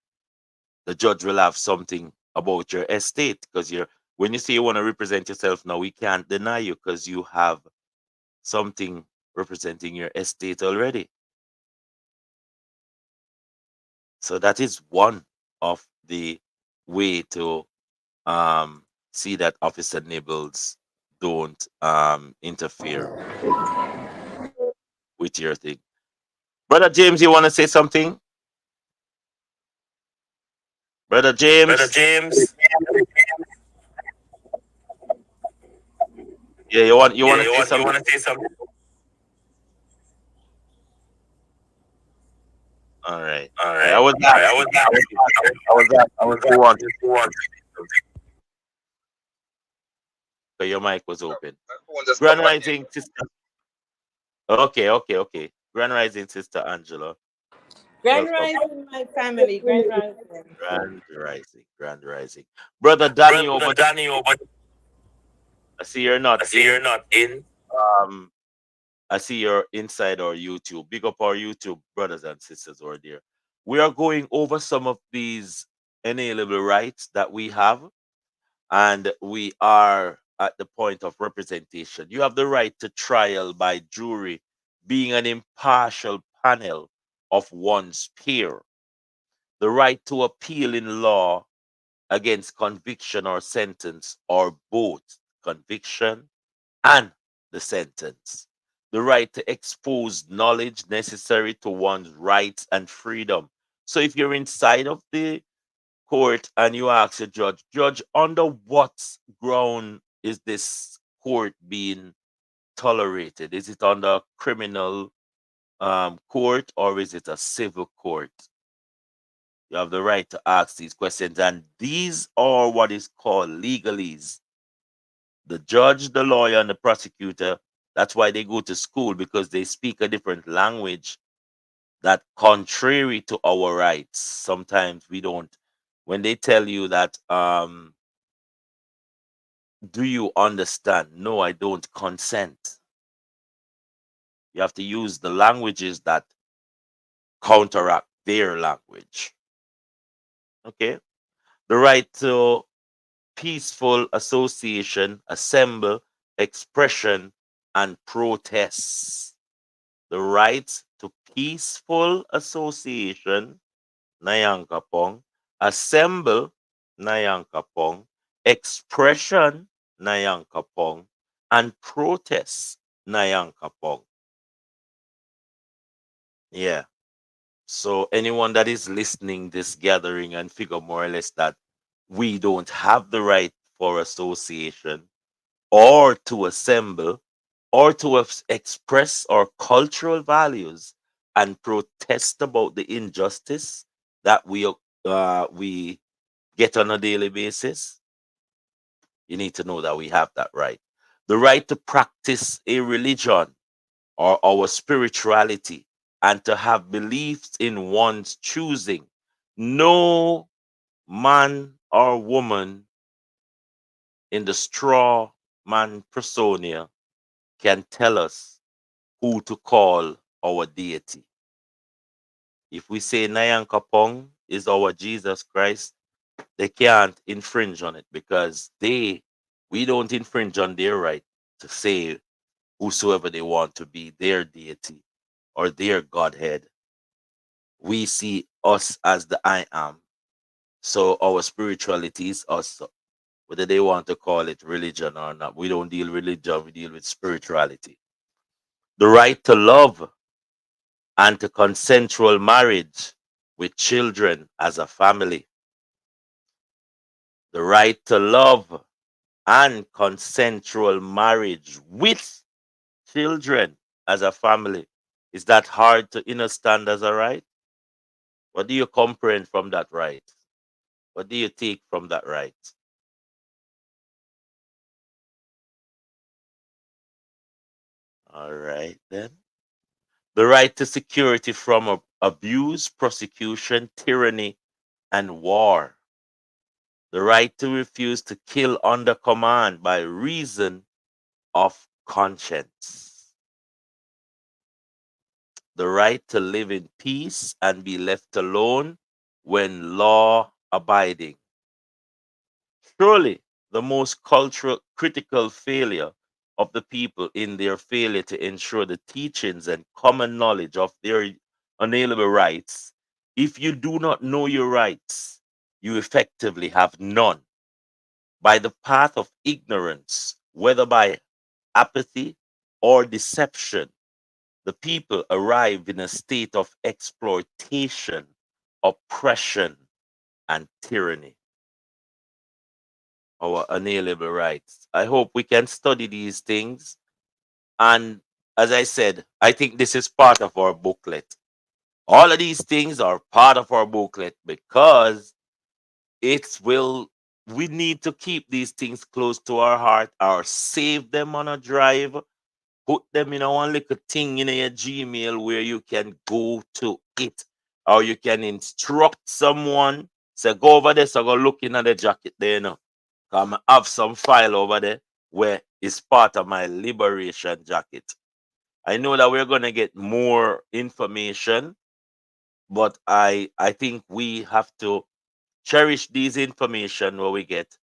the judge will have something about your estate, because when you say you want to represent yourself now, we can't deny you because you have something representing your estate already. So that is one of the way to see that Officer Nibbles don't interfere with your thing. Brother James, you want to say something? Brother Brother James? James. Yeah, you Yeah, want to say you something? want to say something? All right. All All right. right. All right. I was I asking was if you want. asking if you want. So your mic was open. My phone just Grand come back in. Rising sister. Okay. Grand Rising sister Angela. Grand Welcome. Rising, my family. Grand Rising. Grand Rising. Brother Danny Brother over. Danny over. I see you're not I see you're in. not in. Um, I see you're inside our YouTube. Big up our YouTube brothers and sisters who are there. We are going over some of these inalienable rights that we have, and we are at the point of representation. You have the right to trial by jury, being an impartial panel of one's peer. The right to appeal in law against conviction or sentence, or both conviction and the sentence. The right to expose knowledge necessary to one's rights and freedom. So if you're inside of the court and you ask the judge, under what ground is this court being tolerated? Is it under criminal court or is it a civil court? You have the right to ask these questions, and these are what is called legalese. The judge, the lawyer, and the prosecutor, that's why they go to school, because they speak a different language that contrary to our rights. Sometimes we don't. When they tell you that, do you understand? No, I don't consent. You have to use the languages that counteract their language. Okay? The right to peaceful association, assemble, expression, and protest. The right to peaceful association, Nyankopong, assemble, Nyankopong, expression, Nyankopong, and protest, Nyankopong. Yeah. So anyone that is listening this gathering and figure more or less that we don't have the right for association or to assemble or to express our cultural values and protest about the injustice that we get on a daily basis, you need to know that we have that right. The right to practice a religion or our spirituality and to have beliefs in one's choosing. No man or woman in the straw man persona can tell us who to call our deity. If we say Nyankopong is our Jesus Christ, they can't infringe on it because we don't infringe on their right to say whosoever they want to be their deity or their Godhead. We see us as the I am. So our spirituality is us, whether they want to call it religion or not. We don't deal religion, we deal with spirituality. The right to love and to consensual marriage with children as a family. The right to love and consensual marriage with children as a family. Is that hard to understand as a right? What do you comprehend from that right? What do you take from that right? All right, then. The right to security from abuse, prosecution, tyranny, and war. The right to refuse to kill under command by reason of conscience. The right to live in peace and be left alone when law abiding. Surely the most cultural critical failure of the people in their failure to ensure the teachings and common knowledge of their unalienable rights. If you do not know your rights, you effectively have none. By the path of ignorance, whether by apathy or deception, the people arrive in a state of exploitation, oppression, and tyranny. our unalienable rights. I hope we can study these things. And as I said, I think this is part of our booklet. All of these things are part of our booklet because it will, we need to keep these things close to our heart or save them on a drive, put them in a one little thing in your Gmail where you can go to it, or you can instruct someone. Say, go over there, so go look in at the jacket there, you know. Come have some file over there where it's part of my liberation jacket. I know that we're gonna get more information, but I think we have to cherish these information where we get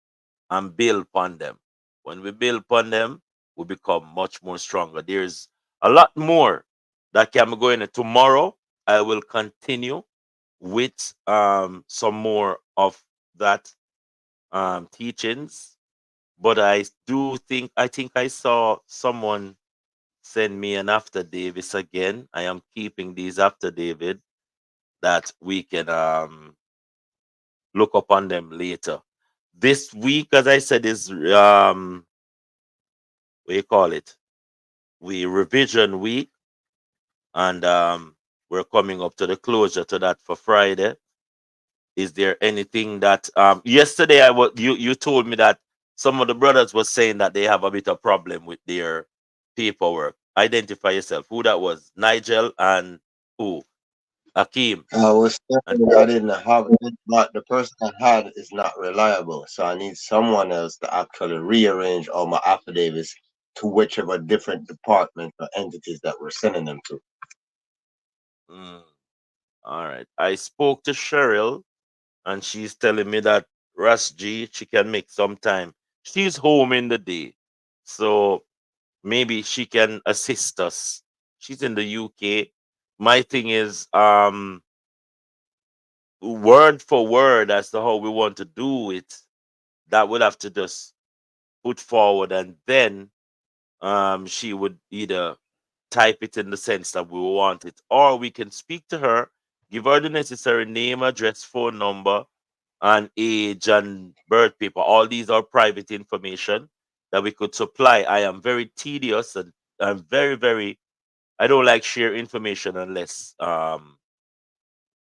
and build upon them. When we build upon them, we become much more stronger. There's a lot more that can be going. Tomorrow, I will continue with some more of that teachings. But I think I saw someone send me an after Davis again. I am keeping these after David that we can look upon them later. This week, as I said, is what you call it? We revision week, and we're coming up to the closure to that for Friday. Is there anything that yesterday I was you told me that some of the brothers was saying that they have a bit of problem with their paperwork. Identify yourself. Who that was? Nigel and who? Akeem. I was And saying I didn't have it, but the person I had is not reliable. So I need someone else to actually rearrange all my affidavits to whichever different department or entities that we're sending them to. mm, all right. I spoke to Cheryl and she's telling me that Ras G, she can make some time. She's home in the day. So maybe she can assist us. She's in the UK. My thing is word for word as to how we want to do it. That would have to just put forward, and then she would either type it in the sense that we want it, or we can speak to her, give her the necessary name, address, phone number, and age and birth paper. All these are private information that we could supply. I am very tedious and I'm very, very, I don't like share information unless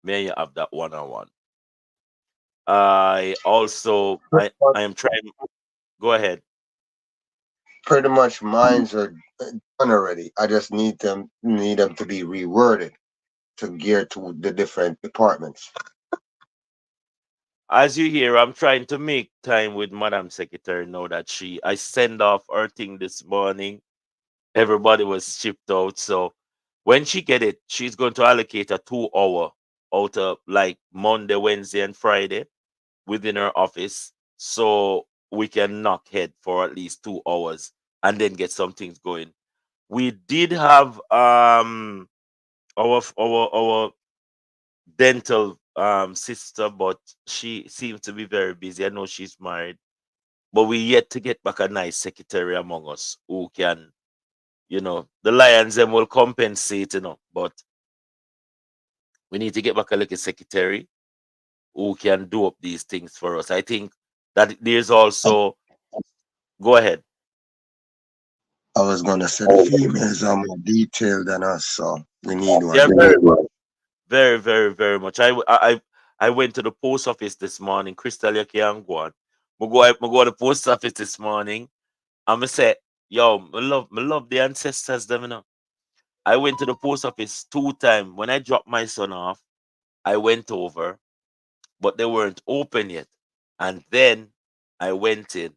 may you have that one on one. I also I am trying, go ahead. Pretty much mines are done already. I just need them to be reworded to gear to the different departments. As you hear, I'm trying to make time with Madam Secretary now that I send off her thing this morning. Everybody was shipped out. So when she get it, she's going to allocate a 2 hour out of like Monday, Wednesday, and Friday within her office. So we can knock head for at least 2 hours and then get some things going. We did have our dental sister, but she seems to be very busy. I know she's married, but we yet to get back a nice secretary among us who can, the lions them will compensate, but we need to get back a little secretary who can do up these things for us. I think that there's also, go ahead. I was gonna say the females are more detailed than us, so we need They're one. very, very, very, very much. I went to the post office this morning. Crystal, you can't go on. I go to the post office this morning. I'm gonna say, yo, me love the ancestors, them, I went to the post office 2 times. When I dropped my son off, I went over, but they weren't open yet. And then I went in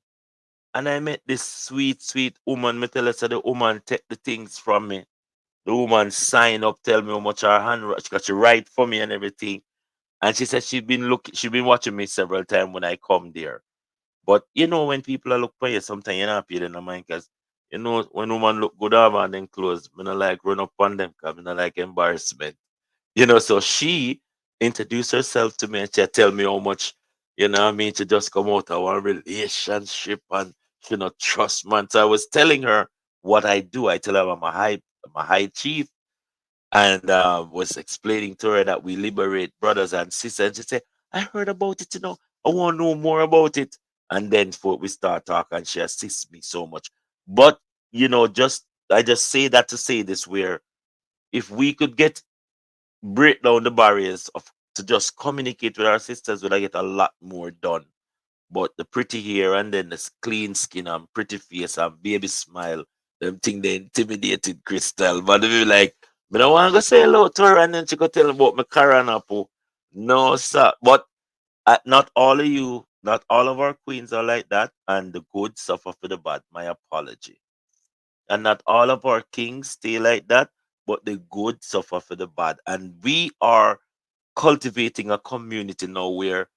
and I met this sweet, sweet woman. Me tell her, so the woman take the things from me. The woman sign up, tell me how much her hand, she write for me and everything. And she said she been watching me several times when I come there. But when people are look for you, sometimes you're not pay them no mind because when woman look good over and then clothes, me not like run up on them because me not like embarrassment. So she introduced herself to me and she tell me how much, what I mean, she just come out of our relationship and she not trust man. So I was telling her what I do. I tell her I'm a high chief, and was explaining to her that we liberate brothers and sisters. And she said, I heard about it, I want to know more about it. and then for we start talking, and she assists me so much. But just I just say that to say this, where if we could break down the barriers of to just communicate with our sisters, we'll get a lot more done. But the pretty hair and then the clean skin and pretty face and baby smile, them thing they intimidated Crystal. But they be like, I don't want to go say hello to her, and then she go tell about my Karen apple. No, sir. But not all of you, not all of our queens are like that, and the good suffer for the bad. My apology. And not all of our kings stay like that, but the good suffer for the bad. And we are cultivating a community now where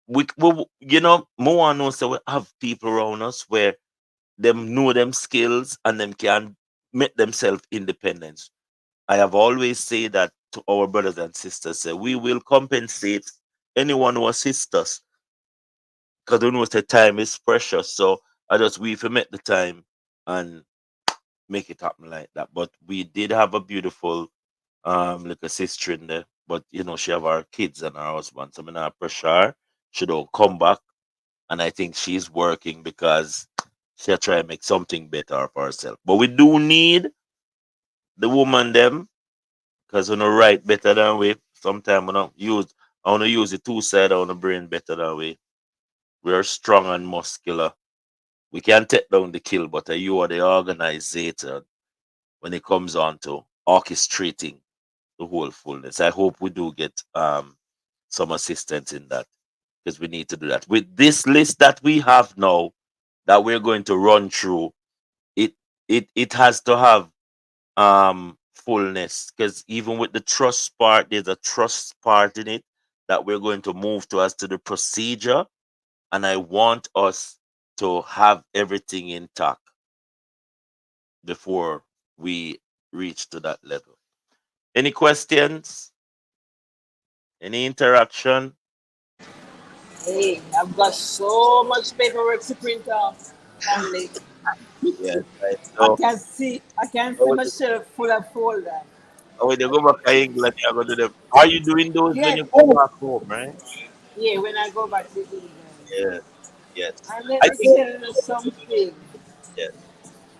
more knows that we have people around us where them know them skills and them can make themselves independent. I have always said that to our brothers and sisters, say we will compensate anyone who assists us because we know the time is precious. So I just we for make the time and make it happen like that. But we did have a beautiful little sister in there. But she have our kids and our husband. So I'm not pressure her. She don't come back. And I think she's working because she'll try and make something better for herself. But we do need the woman them because we know write better than we. Sometimes we don't use I want to use the two side on the brain better than we. We are strong and muscular. We can take down the kill, but you are the organizer when it comes on to orchestrating the whole fullness. I hope we do get some assistance in that because we need to do that. With this list that we have now that we're going to run through, it it has to have fullness because even with the trust part, there's a trust part in it that we're going to move to as to the procedure. And I want us to have everything intact before we reach to that level. Any questions? Any interaction? Hey, I've got so much paperwork to print off, family. Yes, I know. I can see Oh, my shelf full of folder. when you go back to England, you're going to do them. Are you doing those when Yes, you go back home, right? yeah, when I go back to England. Yes, yes. And let I me think, tell you something. yes,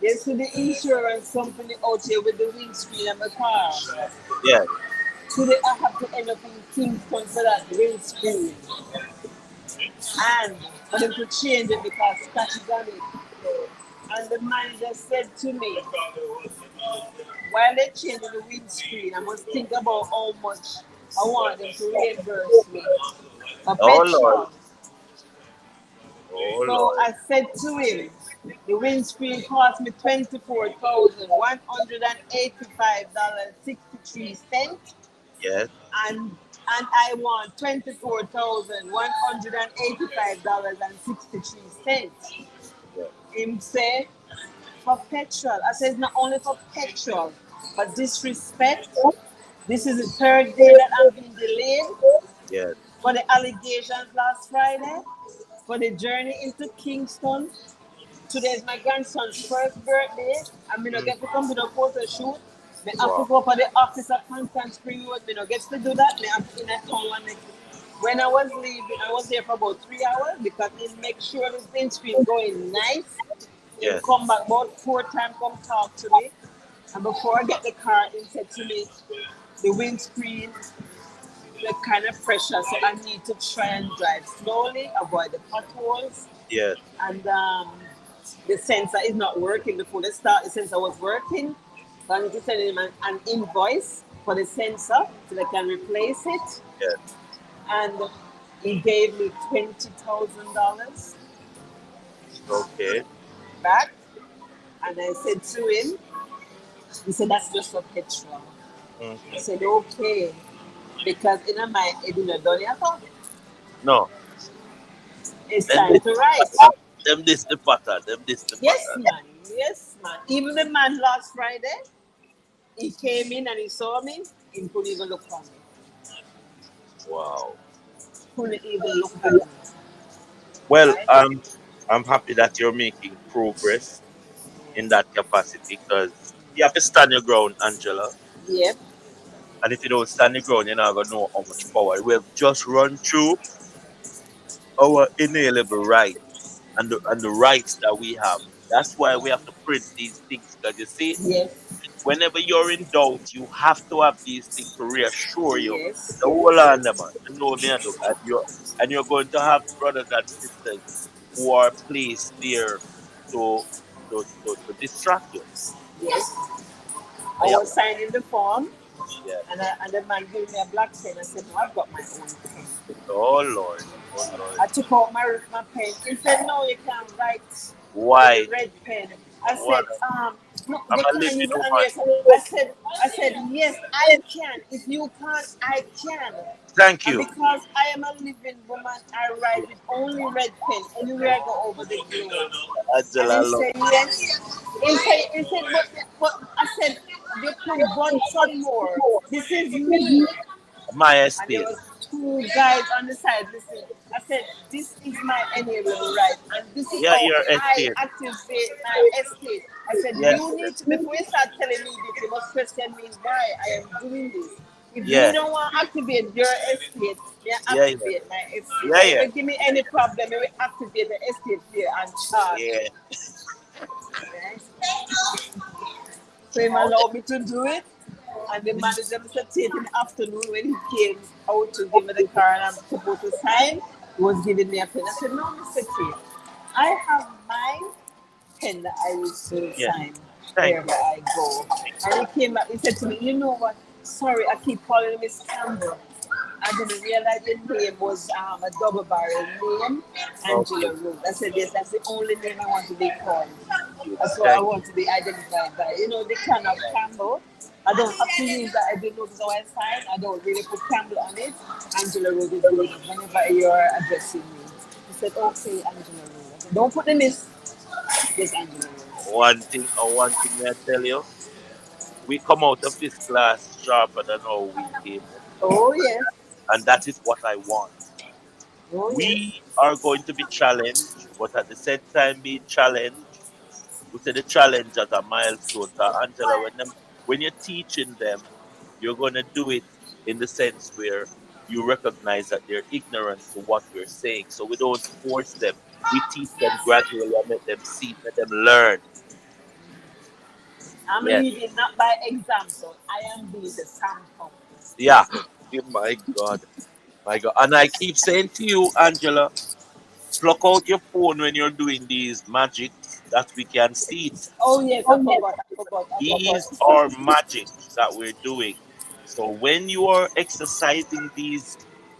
Yes, to the insurance company out here with the windscreen of my car. yes, Today I have to end up in Kingston for that windscreen. And for them to change it because scratch is on it. And the man just said to me, while they're changing the windscreen, I must think about how much I want them to reimburse me for oh Lord, petrol. oh So Lord, I said to him, the windscreen cost me $24,185.63, yes, and I want $24,185.63. yes, Him say for petrol. I said not only for petrol, but disrespect. This is the third day that I'm being delayed yes, for the allegations last Friday, for the journey into Kingston. Today is my grandson's first birthday. I'm gonna mm, get to come to the photo shoot. Me have to wow, go for the office at Constant Spring Road. Me no get to do that. Me I'm in a town one next. When I was leaving, I was there for about 3 hours because he make sure the windscreen going nice. He yes, come back about 4 times, come talk to me. And before I get the car, he said to me, the windscreen, the kind of pressure, so I need to try and drive slowly, avoid the potholes, yes, and the sensor is not working. Before the start, the sensor was working. So I need to send him an invoice for the sensor so they can replace it. yes, And he gave me $20,000 okay, back. And I said to him, he said, that's just for petrol. I hmm. said, okay. Because in my head, didn't done it at all. No, It's them time this to the rise. pattern, them this the Yes, pattern. man. Yes, man. Even the man last Friday, he came in and he saw me. He couldn't even look at me. Wow. Couldn't even look at me. Well, Right? I'm happy that you're making progress in that capacity because you have to stand your ground, Angela. Yep. And if you don't stand your ground, you're not gonna know how much power. We've just run through our inalienable right. and the rights that we have. That's why we have to print these things. Because you see, Yes, whenever you're in doubt, you have to have these things to reassure you. yes, The whole on them, man. You know me, and look, and you're going to have brothers and sisters who are placed there to to distract you. yes. And I you was signing the form, yeah. and the man gave me a black pen. I said, no, I've got my own pen. Oh Lord, oh Lord. I took out my pen. He said, no, you can't write with the Why? red pen. I Why? said, no, I'm they a can't living use it on woman. your. I said, yes, I can. If you can't, I can. Thank And you. because I am a living woman, I write with only red pen anywhere I go over the globe. And Angela, he love. said, yes. He said, but I said, you could run some more. This is me. My And there estate. was two guys on the side listening. I said, this is my enable right, and this is Yeah, how your I estate. activate my estate. I said, Yes, you need to, before you start telling me this, you must question me why I am doing this. If you yeah, don't want to activate your estate, then yeah, yeah, activate my estate. yeah, And if yeah, you give me any problem, you will activate the estate here and charge me. yeah. Right? So him allowed me to do it. And the manager, Mr. Tate, in the afternoon when he came out to give me the car and I'm supposed to sign, he was giving me a pen. I said, no, Mr. Tate, I have my pen that I used to Yeah. sign Thank wherever you. I go. And he came back, he said to me, you know what? Sorry, I keep calling Miss Campbell. I didn't realize the name was a double barrel name, Okay. Angela Rose. I said, yes, that's the only name I want to be called. You. That's what I Thank want to be identified by. You know, the can of Campbell. I don't have to use that. I didn't notice how I sign. I don't really put Campbell on it. Angela Rose is good enough whenever you're addressing me. He said, okay, Angela Rose. I said, don't put the miss. Just Angela Rose. one thing I tell you, we come out of this class sharper than how we came in, Oh, yes. and that is what I want. Oh, yes. We are going to be challenged, but at the same time being challenged, we say the challenge as a milestone. So Angela, when you're teaching them, you're gonna do it in the sense where you recognize that they're ignorant to what we're saying. So we don't force them. We teach them gradually and let them see, let them learn. I'm Yes. leading not by example. I am being the sample. Yeah. Oh my God. My God. And I keep saying to you, Angela, pluck out your phone when you're doing these magics that we can see it. Oh, yes, I forgot. I forgot. I These forgot. are magics that we're doing. So when you are exercising these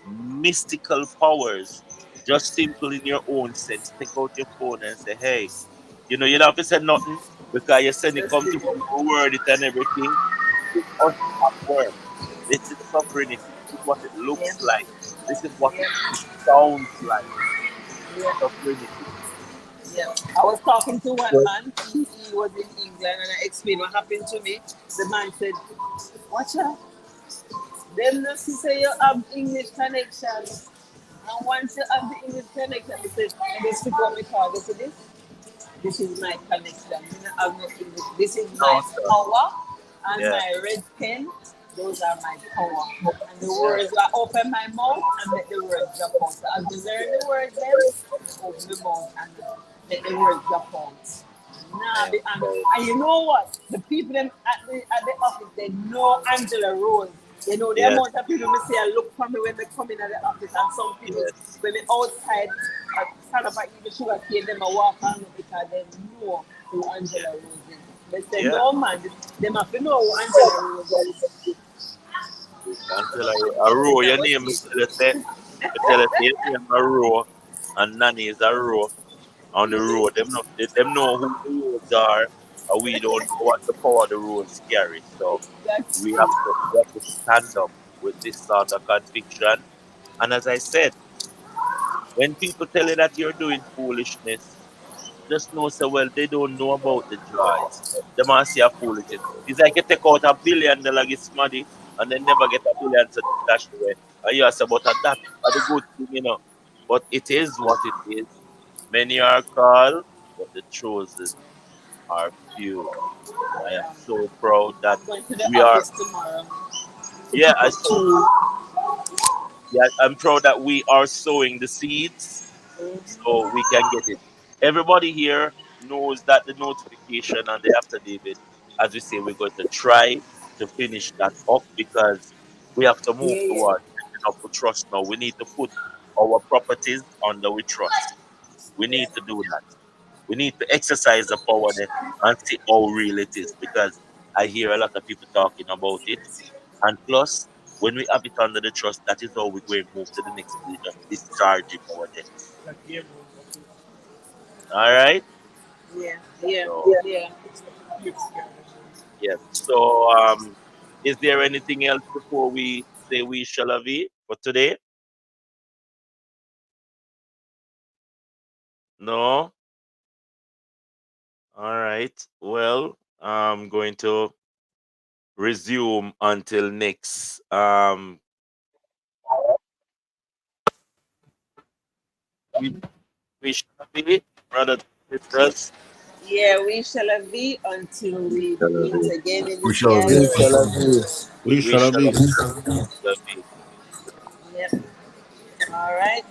mystical powers, just simple in your own sense, take out your phone and say, hey, you don't have to say nothing because you said it Just come to did it. word it and everything. It's us at work. This is sovereignty. This is what it Yeah. looks like. This is what Yeah. it sounds like. Yeah. Sovereignty. Yeah. I was talking to one man. He was in England, and I explained what happened to me. The man said, "Watch out. Them not to say you have English connection. And once you have the English connection, he said, and they speak what we call this. This is my connection. You know, have no English. This is my No, sir. power and Yeah. my red pen. Those are my power. And the Yeah. words, I open my mouth and let the words drop out. So as you learn the words, then open the mouth and let the words drop out. Nah, Yeah. and you know what? The people them at the office, they know Angela Rose. You know the Yes. amount of people me say I look for me when they come in at the office, and some people Yes. when they outside stand up and eat the sugar cane, them a walk on because they know who Angela Rose is. They say Yeah. no man, them have to know who Angela Rose is. Until I row, your What's name it? is tell us your name a row and Nanny is a row on the road. Them know who the roads are and we don't know what the power the roads carry. So That's we have to stand up with this sort of conviction. And as I said, when people tell you that you're doing foolishness, just know so well they don't know about the joys. They must see a foolishness. It's like you take out $1 billion give somebody and they never get $1 billion to dash away. And you say, but that are the good thing. But it is what it is. Many are called, but the chosen are few. I am so proud that I'm going to the we are. office tomorrow to Yeah, pick I up so two. yeah, I'm proud that we are sowing the seeds so we can get it. Everybody here knows that the notification and the affidavit, as we say, we're going to try to finish that up because we have to move Yeah. towards setting up the trust now. We need to put our properties under we trust. We need to do that. We need to exercise the power there and see how real it is because I hear a lot of people talking about it. And plus, when we have it under the trust, that is how we're going to move to the next stage of discharging our debts. All right? Yeah. Yeah. So, Yeah. yes. So, is there anything else before we say we shall have it for today? No? All right. Well, I'm going to resume until next we, we shall have it, brothers and sisters. Yeah, we shall have it until we meet again in the We shall sky. be. We shall agree. We We shall shall be. have it. Yep. All right.